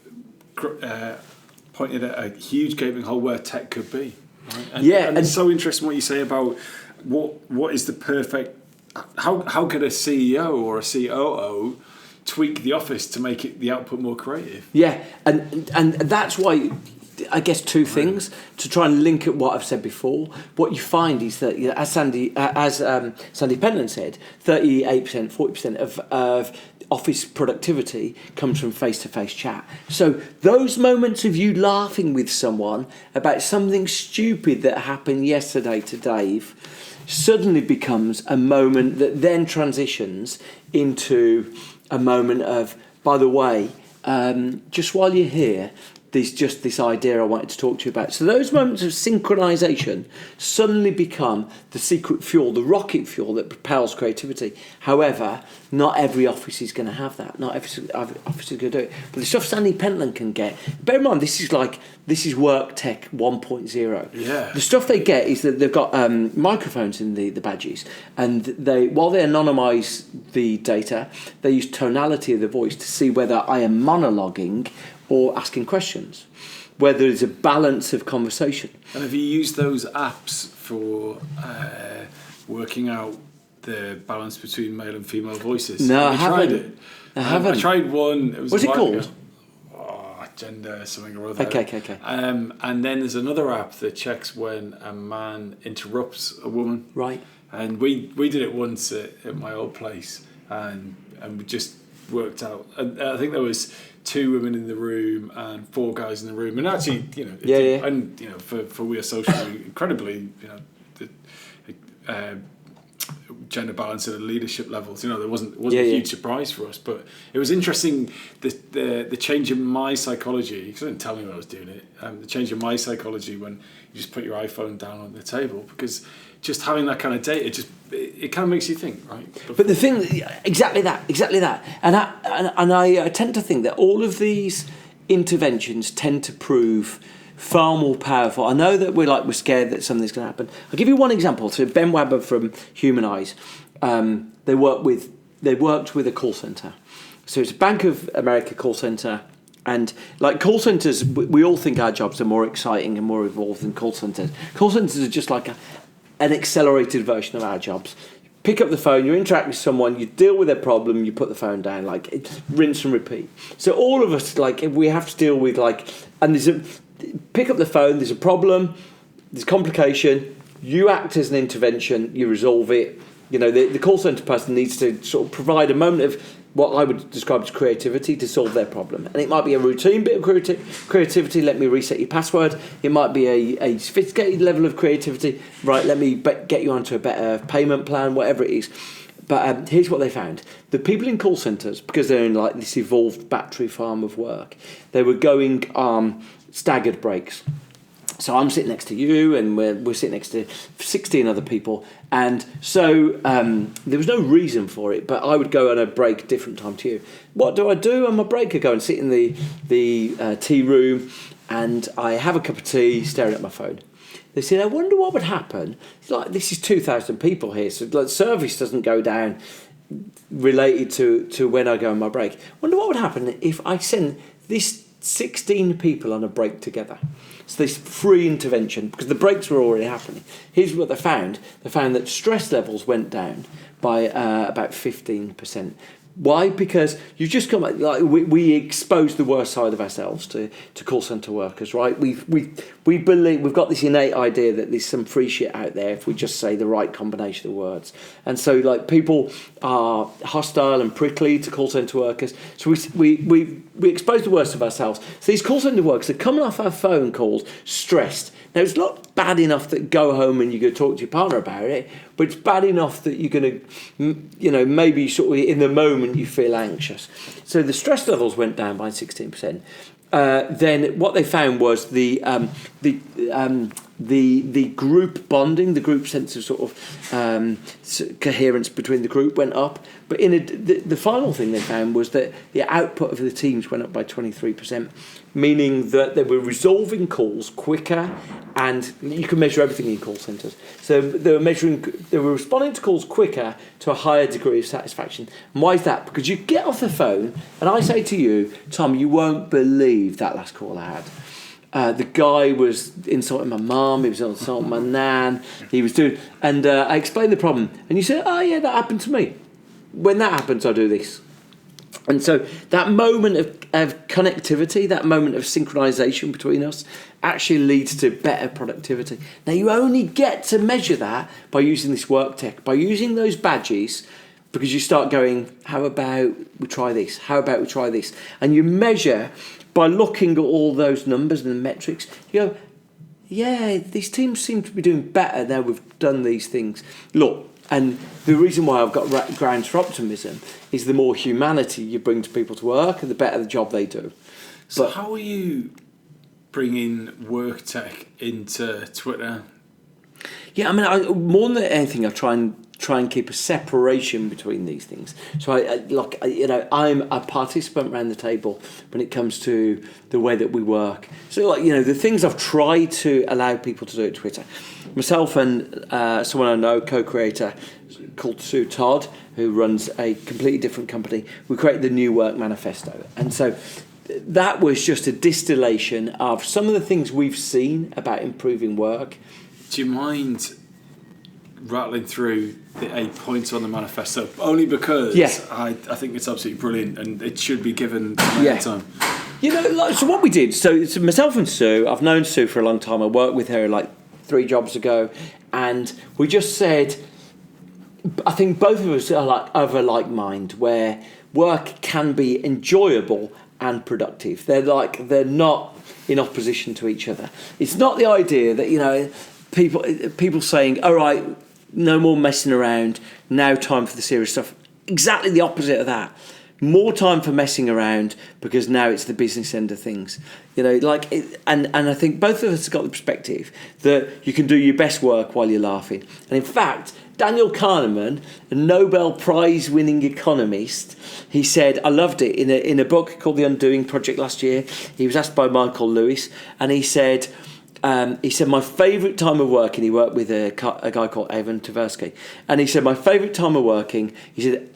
pointed at a huge gaping hole where tech could be. Right? And it's so interesting what you say about what is the perfect. How could a CEO or a COO tweak the office to make the output more creative? Yeah, and that's why I guess two things to try and link at what I've said before. What you find is that, as Sandy Pentland said, 38%, 40% of office productivity comes from face-to-face chat. So those moments of you laughing with someone about something stupid that happened yesterday to Dave suddenly becomes a moment that then transitions into a moment of, by the way, just while you're here, there's just this idea I wanted to talk to you about. So those moments of synchronization suddenly become the secret fuel, the rocket fuel that propels creativity. However, not every office is going to have that. Not every office is going to do it. But the stuff Sandy Pentland can get, bear in mind, this is WorkTech 1.0. Yeah. The stuff they get is that they've got microphones in the badges, and while they anonymise the data, they use tonality of the voice to see whether I am monologuing or asking questions, whether there's a balance of conversation. And have you used those apps for working out the balance between male and female voices? No, I haven't. Tried it? I haven't. I tried one. What's it called? Gender something or other. Okay. And then there's another app that checks when a man interrupts a woman. Right. And we did it once at my old place, and we just worked out. And I think there was 2 women in the room and 4 guys in the room, and actually, and for We Are Social, incredibly, gender balance at leadership levels. There wasn't a huge surprise for us, but it was interesting the change in my psychology, because I didn't tell me when I was doing it. The change in my psychology when you just put your iPhone down on the table, because just having that kind of data it kind of makes you think, right? But the thing, exactly that, and I tend to think that all of these interventions tend to prove far more powerful. I know that we're scared that something's going to happen. I'll give you one example. So Ben Webber from Human Eyes, they worked with a call centre. So it's a Bank of America call centre, and like call centres, we all think our jobs are more exciting and more evolved than call centres. Call centres are just like an accelerated version of our jobs. Pick up the phone, you interact with someone, you deal with their problem, you put the phone down, rinse and repeat. So all of us, we have to deal with and pick up the phone, there's a problem, there's complication, you act as an intervention, you resolve it. The call centre person needs to sort of provide a moment of what I would describe as creativity to solve their problem. And it might be a routine bit of creativity, let me reset your password. It might be a sophisticated level of creativity, right, let me get you onto a better payment plan, whatever it is. But here's what they found. The people in call centres, because they're in this evolved battery farm of work, they were going staggered breaks. So I'm sitting next to you, and we're sitting next to 16 other people, and so there was no reason for it, but I would go on a break different time to you. What do I do on my break? I go and sit in the tea room, and I have a cup of tea, staring at my phone. They said, I wonder what would happen. This is 2,000 people here, so service doesn't go down related to when I go on my break. I wonder what would happen if I send this 16 people on a break together. So this free intervention, because the breaks were already happening. Here's what they found. They found that stress levels went down by about 15%. Why? Because you just come like we expose the worst side of ourselves to call centre workers, right? We believe we've got this innate idea that there's some free shit out there if we just say the right combination of words, and so like people are hostile and prickly to call centre workers. So we expose the worst of ourselves. So these call centre workers are coming off our phone calls stressed. Now, it's not bad enough that go home and you go talk to your partner about it, but it's bad enough that you're going to, maybe sort of in the moment you feel anxious. So the stress levels went down by 16%. Then what they found was the group bonding, the group sense of sort of coherence between the group went up. But the final thing they found was that the output of the teams went up by 23%, meaning that they were resolving calls quicker, and you can measure everything in call centres. So they were responding to calls quicker to a higher degree of satisfaction. And why is that? Because you get off the phone and I say to you, Tom, you won't believe that last call I had. The guy was insulting my mum, he was insulting my nan, he was doing, and I explained the problem, and you said, oh yeah, that happened to me. When that happens, I do this. And so that moment of connectivity, that moment of synchronization between us actually leads to better productivity. Now, you only get to measure that by using this WorkTech, by using those badges, because you start going, how about we try this? How about we try this? And you measure by looking at all those numbers and the metrics. You go, yeah, these teams seem to be doing better now we've done these things. Look, and the reason why I've got grounds for optimism is the more humanity you bring to people to work, and the better the job they do. So how are you bringing WorkTech into Twitter? Yeah, I mean, more than anything, I try and keep a separation between these things. So I'm a participant around the table when it comes to the way that we work. So the things I've tried to allow people to do at Twitter. Myself and someone I know, co-creator called Sue Todd, who runs a completely different company, we created the New Work Manifesto. And so that was just a distillation of some of the things we've seen about improving work. Do you mind rattling through the 8 points on the manifesto? Only because I think it's absolutely brilliant and it should be given time. So what we did, so it's myself and Sue, I've known Sue for a long time, I worked with her 3 jobs ago, and we just said, I think both of us are of a like mind, where work can be enjoyable and productive. They're not in opposition to each other. It's not the idea that, people saying, all right, no more messing around, now time for the serious stuff. Exactly the opposite of that. More time for messing around, because now it's the business end of things. And I think both of us have got the perspective that you can do your best work while you're laughing. And in fact, Daniel Kahneman, a Nobel Prize winning economist, he said, I loved it, in a book called The Undoing Project last year, he was asked by Michael Lewis, and he said, my favourite time of working, he worked with a guy called Avon Tversky, and he said, my favourite time of working, he said,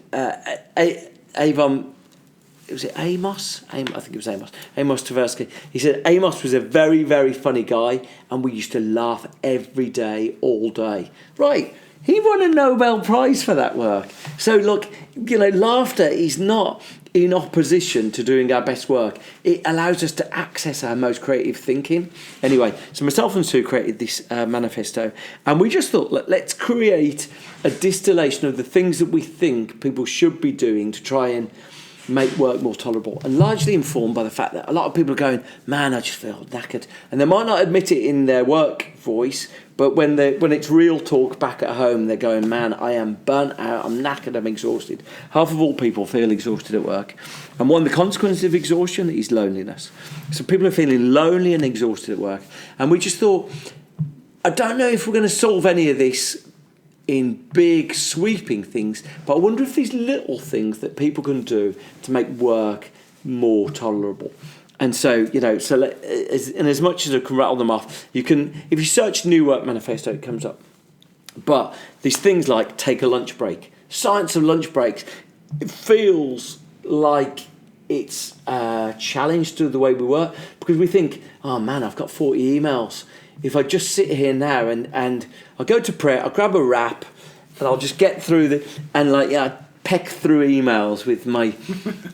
was it Amos? I think it was Amos. Amos Tversky. He said Amos was a very, very funny guy, and we used to laugh every day, all day. Right. He won a Nobel Prize for that work. So look, laughter is not in opposition to doing our best work. It allows us to access our most creative thinking. Anyway, so myself and Sue created this manifesto, and we just thought, let's create a distillation of the things that we think people should be doing to try and make work more tolerable, and largely informed by the fact that a lot of people are going, man, I just feel knackered, and they might not admit it in their work voice, but when it's real talk back at home, they're going, man, I am burnt out, I'm knackered, I'm exhausted. Half of all people feel exhausted at work, and one of the consequences of exhaustion is loneliness. So people are feeling lonely and exhausted at work, and we just thought, I don't know if we're going to solve any of this in big sweeping things, but I wonder if these little things that people can do to make work more tolerable. And so, as much as I can rattle them off, you can, if you search New Work Manifesto, it comes up. But these things like take a lunch break, science of lunch breaks, it feels like it's a challenge to the way we work, because we think, oh man, I've got 40 emails. If I just sit here now and I'll go to prayer, I'll grab a wrap, and I'll just get through peck through emails with my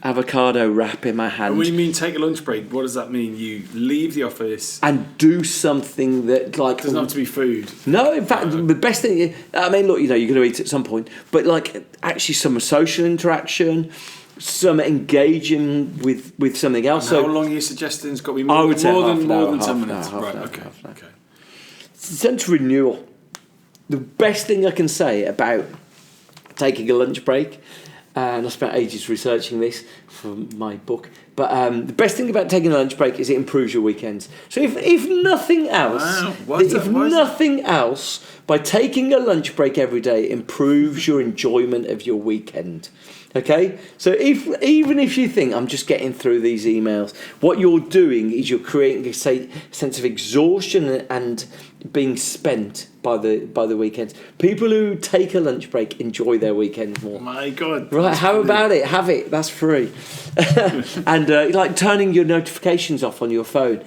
avocado wrap in my hand. And when you mean take a lunch break, what does that mean? You leave the office and do something that like doesn't have to be food. No, in fact, the best thing. I mean, look, you're going to eat at some point, but like actually some social interaction, some engaging with something else. And how long are you suggesting? It's got to be more than 10 minutes. Right. Okay. Sense renewal. The best thing I can say about taking a lunch break, and I spent ages researching this for my book, but the best thing about taking a lunch break is it improves your weekends. So if nothing else, by taking a lunch break every day improves your enjoyment of your weekend. Okay, so even if you think I'm just getting through these emails, what you're doing is you're creating a sense of exhaustion and being spent by the weekends. People who take a lunch break enjoy their weekends more. My God! Right? How about it? Have it. That's free. And like turning your notifications off on your phone.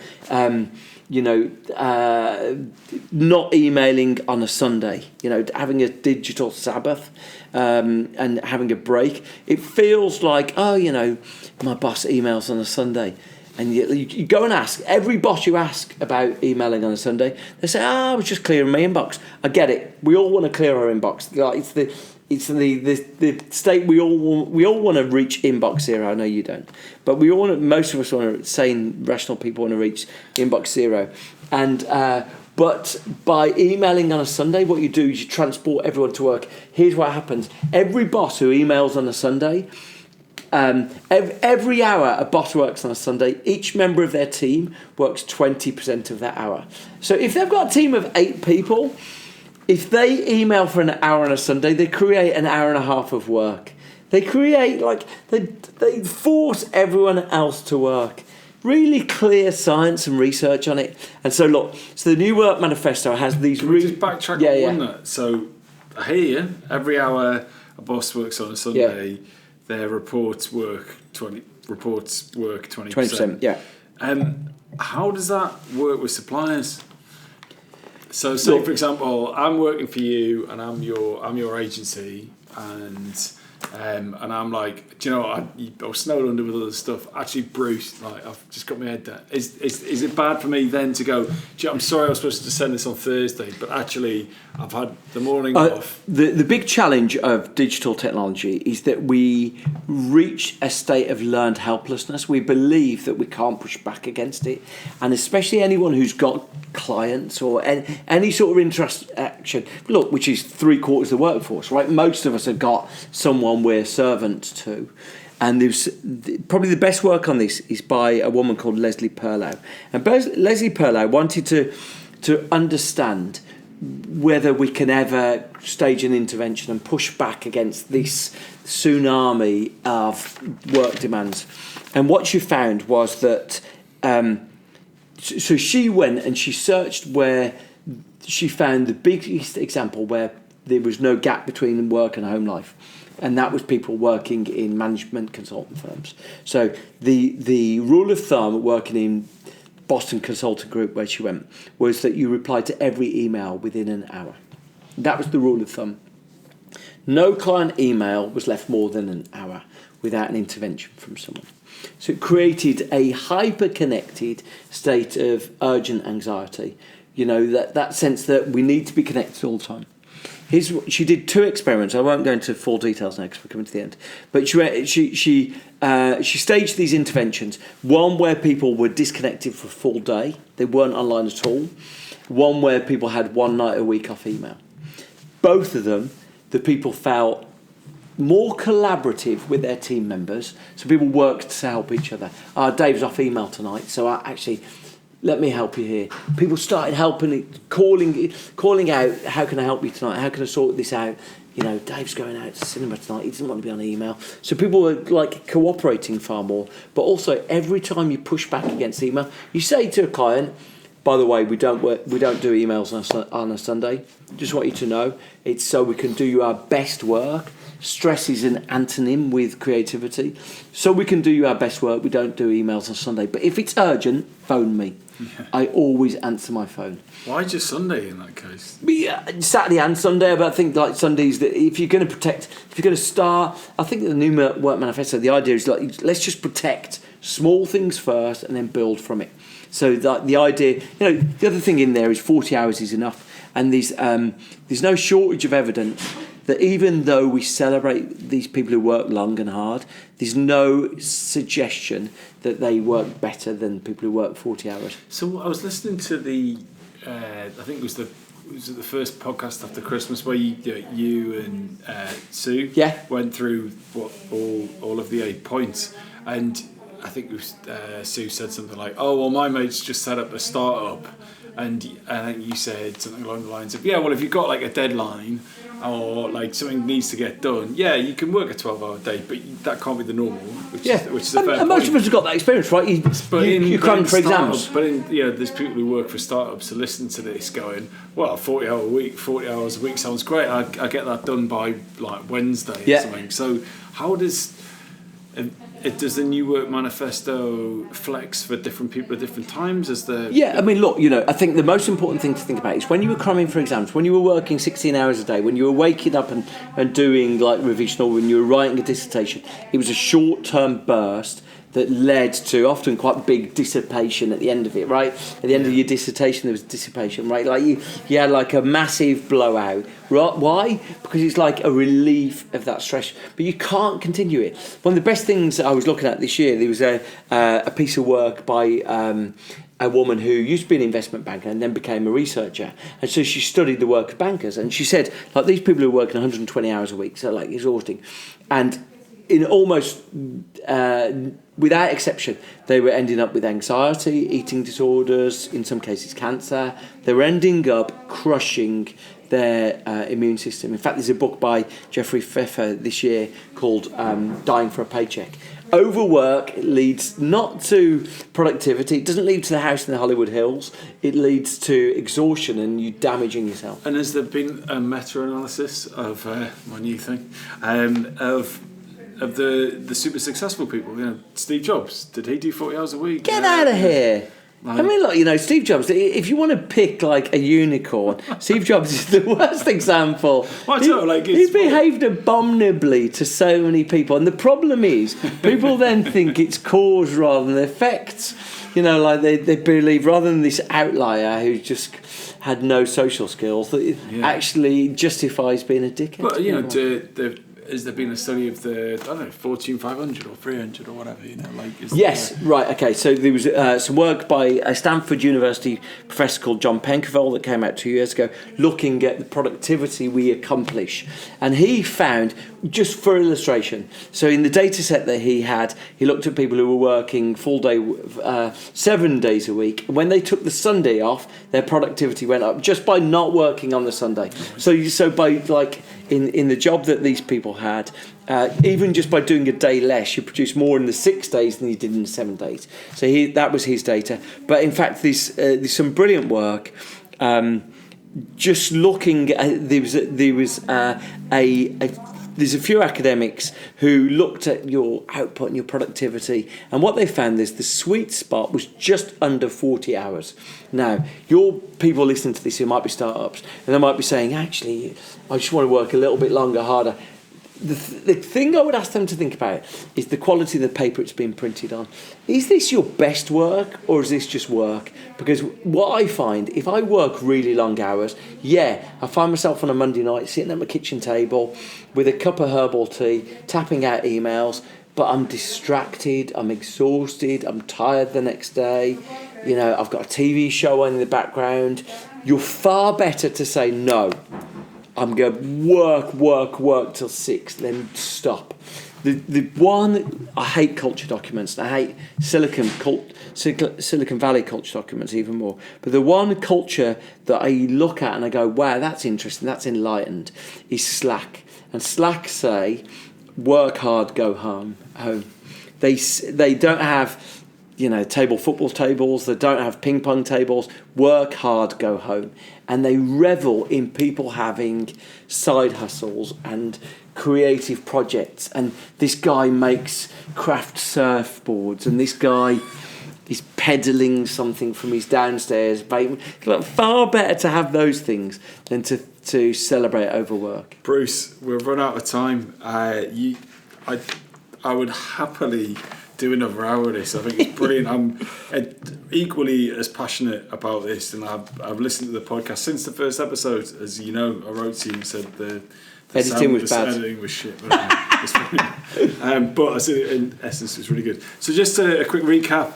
Not emailing on a Sunday, having a digital Sabbath, and having a break. It feels like, my boss emails on a Sunday. And you go and ask, every boss you ask about emailing on a Sunday, they say, I was just clearing my inbox. I get it. We all want to clear our inbox. Like, it's the state we all want to reach inbox zero. I know you don't, but most of us want to, sane, rational people want to reach inbox zero. And but by emailing on a Sunday, what you do is you transport everyone to work. Here's what happens: every boss who emails on a Sunday, every hour a boss works on a Sunday, each member of their team works 20% of that hour. So if they've got a team of 8 people, if they email for an hour on a Sunday, they create an hour and a half of work. They create, they force everyone else to work. Really clear science and research on it. And so the New Work Manifesto has these... Can we just backtrack on that? So I hear you. Every hour a boss works on a Sunday, their reports work 20%. 20%, yeah. How does that work with suppliers? So, say for example, I'm working for you, and I'm your agency, and I'm like, do you know what? I was snowed under with other stuff. Actually, Bruce, I've just got my head down. Is it bad for me then to go? I'm sorry, I was supposed to send this on Thursday, but actually, I've had the morning off. The big challenge of digital technology is that we reach a state of learned helplessness. We believe that we can't push back against it, and especially anyone who's got clients or any sort of interaction, which is 3/4 of the workforce, right? Most of us have got someone we're servants to. And there's probably the best work on this is by a woman called Leslie Perlow. And Leslie Perlow wanted to understand whether we can ever stage an intervention and push back against this tsunami of work demands. And what she found was that so she went and she searched where she found the biggest example where there was no gap between work and home life. And that was people working in management consultant firms. So the rule of thumb working in Boston Consulting Group, where she went, was that you replied to every email within an hour. That was the rule of thumb. No client email was left more than an hour without an intervention from someone. So it created a hyper-connected state of urgent anxiety. That sense that we need to be connected all the time. She did 2 experiments. I won't go into full details now because we're coming to the end. But she staged these interventions. One where people were disconnected for a full day. They weren't online at all. One where people had 1 night a week off email. Both of them, the people felt more collaborative with their team members. So people worked to help each other. Dave's off email tonight, so let me help you here. People started helping, calling out, how can I help you tonight? How can I sort this out? Dave's going out to cinema tonight. He doesn't want to be on email. So people were cooperating far more. But also, every time you push back against email, you say to a client, By the way, we don't do emails on a Sunday. Just want you to know, it's so we can do our best work. Stress is an antonym with creativity. So we can do our best work. We don't do emails on Sunday. But if it's urgent, phone me. Yeah. I always answer my phone. Why just Sunday in that case? Yeah, Saturday and Sunday, but I think like Sundays, that if you're going to start, I think the new work manifesto, the idea is like, let's just protect small things first and then build from it. So the idea, the other thing in there is 40 hours is enough. And there's no shortage of evidence that even though we celebrate these people who work long and hard, there's no suggestion that they work better than people who work 40 hours. So I was listening to I think it was the first podcast after Christmas where you and Sue went through all of the 8 points, and I think it was, Sue said something like, "Oh well, my mate's just set up a startup," and I think you said something along the lines of, "Yeah, well, if you've got like a deadline or like something needs to get done, yeah, you can work a 12-hour day, but that can't be the normal." Which is a fair and most of us have got that experience, right? You cram for exams. But there's people who work for startups who listen to this going, "Well, 40 hours a week sounds great. I get that done by like Wednesday or something." So how does the new work manifesto flex for different people at different times? I mean, look, I think the most important thing to think about is when you were cramming for exams, when you were working 16 hours a day, when you were waking up and doing like revision, or when you were writing a dissertation, it was a short-term burst that led to often quite big dissipation at the end of it, right? At the end of your dissertation, there was dissipation, right? Like you had like a massive blowout. Right? Why? Because it's like a relief of that stress. But you can't continue it. One of the best things I was looking at this year, there was a piece of work by a woman who used to be an investment banker and then became a researcher. And so she studied the work of bankers. And she said, like, these people who are working 120 hours a week, so like exhausting. And in almost without exception, they were ending up with anxiety, eating disorders, in some cases cancer. They were ending up crushing their immune system. In fact, there's a book by Jeffrey Pfeffer this year called Dying for a Paycheck. Overwork leads not to productivity. It doesn't lead to the house in the Hollywood Hills. It leads to exhaustion and you damaging yourself. And has there been a meta-analysis of my new thing of the super successful people? Steve Jobs, did he do 40 hours a week? Get out of here. I mean, Steve Jobs, if you want to pick, like, a unicorn, Steve Jobs is the worst example. He behaved abominably to so many people. And the problem is, people then think it's cause rather than effect. They believe, rather than this outlier who just had no social skills, that it actually justifies being a dickhead. But, has there been a study of the, Fortune 500 or 300 or whatever, Yes, right, okay. So there was some work by a Stanford University professor called John Penkerville that came out 2 years ago looking at the productivity we accomplish. And he found, just for illustration, so in the data set that he had, he looked at people who were working full day, 7 days a week. When they took the Sunday off, their productivity went up just by not working on the Sunday. So by, like, in the job that these people had, even just by doing a day less, you produce more in the 6 days than you did in the 7 days. So that was his data. But in fact, there's some brilliant work. Just looking at, there's a few academics who looked at your output and your productivity, and what they found is the sweet spot was just under 40 hours. Now, your people listening to this who might be startups, and they might be saying, actually, I just want to work a little bit longer, harder. The thing I would ask them to think about is the quality of the paper it's been printed on. Is this your best work, or is this just work? Because what I find, if I work really long hours, I find myself on a Monday night sitting at my kitchen table with a cup of herbal tea, tapping out emails, but I'm distracted, I'm exhausted, I'm tired the next day, I've got a TV show on in the background. You're far better to say no. I'm going to work till 6, then stop. The one, I hate culture documents, and I hate Silicon Valley culture documents even more. But the one culture that I look at and I go, wow, that's interesting, that's enlightened, is Slack. And Slack say, work hard, go home. They don't have table football tables. They don't have ping pong tables. Work hard, go home. And they revel in people having side hustles and creative projects. And this guy makes craft surfboards, and this guy is peddling something from his downstairs basement. Far better to have those things than to celebrate over work. Bruce, we've run out of time. I would happily do another hour of this. I think it's brilliant. I'm equally as passionate about this, and I've listened to the podcast since the first episode. As you know, I wrote to you and said the editing was bad. Editing was shit. But I said in essence, it's really good. So just a quick recap.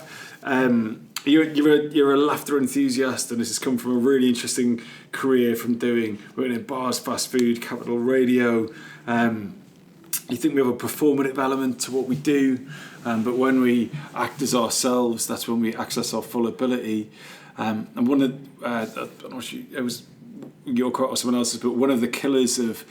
You're a laughter enthusiast, and this has come from a really interesting career from working in bars, fast food, Capital Radio. You think we have a performative element to what we do, but when we act as ourselves, that's when we access our full ability. And one of I'm not sure it was your quote or someone else's, but one of the killers of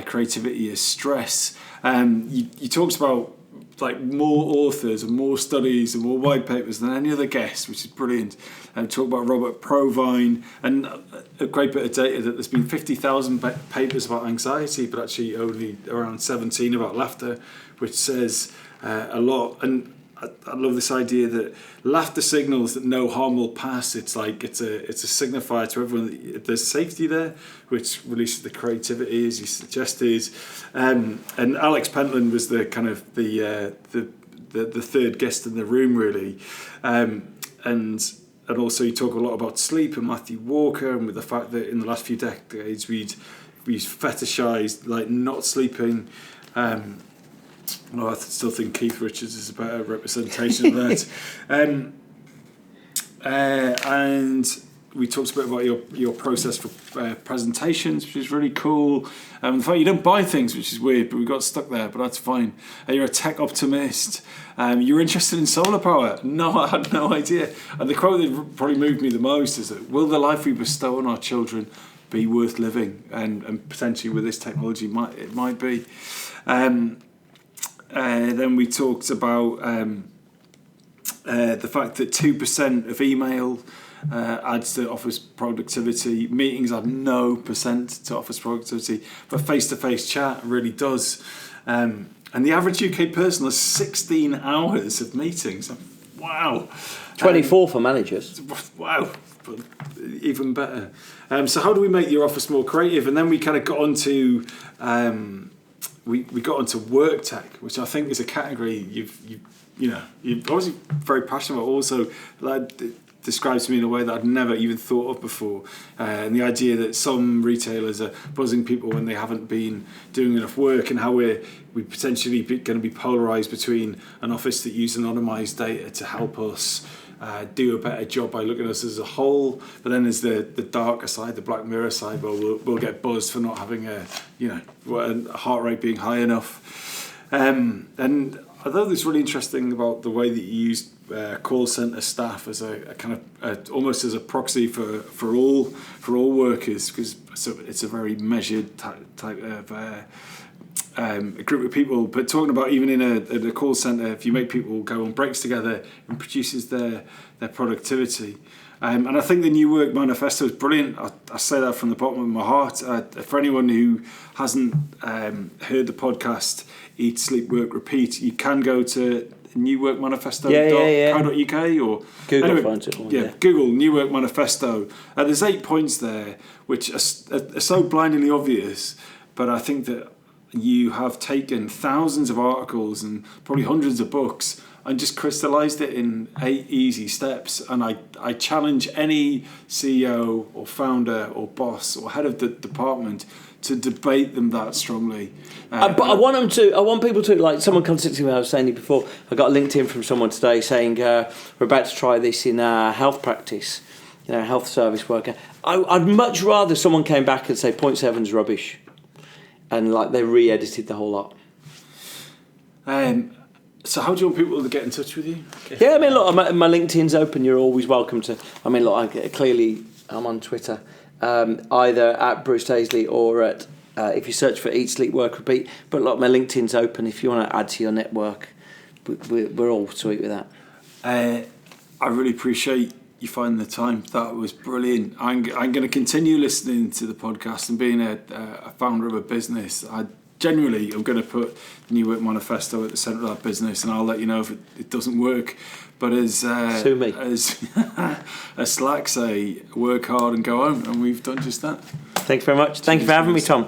creativity is stress. You talked about like more authors and more studies and more white papers than any other guest, which is brilliant. Talk about Robert Provine, and a great bit of data that there's been 50,000 papers about anxiety, but actually only around 17 about laughter, which says a lot. And I love this idea that laughter signals that no harm will pass. It's a signifier to everyone that there's safety there, which releases the creativity, as you suggested. And Alex Pentland was the kind of the third guest in the room, really. And also you talk a lot about sleep and Matthew Walker, and with the fact that in the last few decades we've fetishized like not sleeping. I still think Keith Richards is a better representation of that. And we talked a bit about your process for presentations, which is really cool. The fact you don't buy things, which is weird, but we got stuck there, but that's fine. You're a tech optimist. You're interested in solar power. No, I had no idea. And the quote that probably moved me the most is that, will the life we bestow on our children be worth living? And potentially with this technology, it might be. Then we talked about the fact that 2% of email adds to office productivity. Meetings add no percent to office productivity, but face-to-face chat really does. And the average UK person has 16 hours of meetings. Wow. 24 for managers. Wow. Even better. So how do we make your office more creative? And then we kind of got onto... We got onto WorkTech, which I think is a category you're obviously very passionate about. Also, it describes to me in a way that I'd never even thought of before. And the idea that some retailers are buzzing people when they haven't been doing enough work, and how we're potentially going to be polarised between an office that uses anonymised data to help us do a better job by looking at us as a whole, but then there's the darker side, the Black Mirror side, where we'll get buzzed for not having a heart rate being high enough. And I thought it's really interesting about the way that you use call centre staff as a kind of almost as a proxy for all workers, because it's a very measured type of a group of people. But talking about even in a call centre, if you make people go on breaks together, it produces their productivity. And I think the New Work Manifesto is brilliant. I say that from the bottom of my heart. For anyone who hasn't heard the podcast, Eat, Sleep, Work, Repeat, you can go to newworkmanifesto.co.uk or Google finds it. Google New Work Manifesto. There's 8 points there, which are so blindingly obvious, but I think that you have taken thousands of articles and probably hundreds of books and just crystallized it in 8 easy steps. And I challenge any CEO or founder or boss or head of the department to debate them that strongly. But I want people to, like, someone contacted me, I was saying it before, I got a LinkedIn from someone today saying we're about to try this in health practice, health service worker. I'd much rather someone came back and say point 7's rubbish, and like they re-edited the whole lot. So how do you want people to get in touch with you? Yeah, I mean, look, my LinkedIn's open. You're always welcome to. I mean, look, I'm on Twitter, either at Bruce Daisley or at if you search for Eat, Sleep, Work, Repeat. But look, my LinkedIn's open if you want to add to your network. We're all sweet with that. I really appreciate you finding the time. That was brilliant. I'm going to continue listening to the podcast and being a founder of a business. I generally am going to put the New Work Manifesto at the centre of that business, and I'll let you know if it doesn't work. But as Slack say, work hard and go home, and we've done just that. Thanks very much. Thank you for having me, Tom.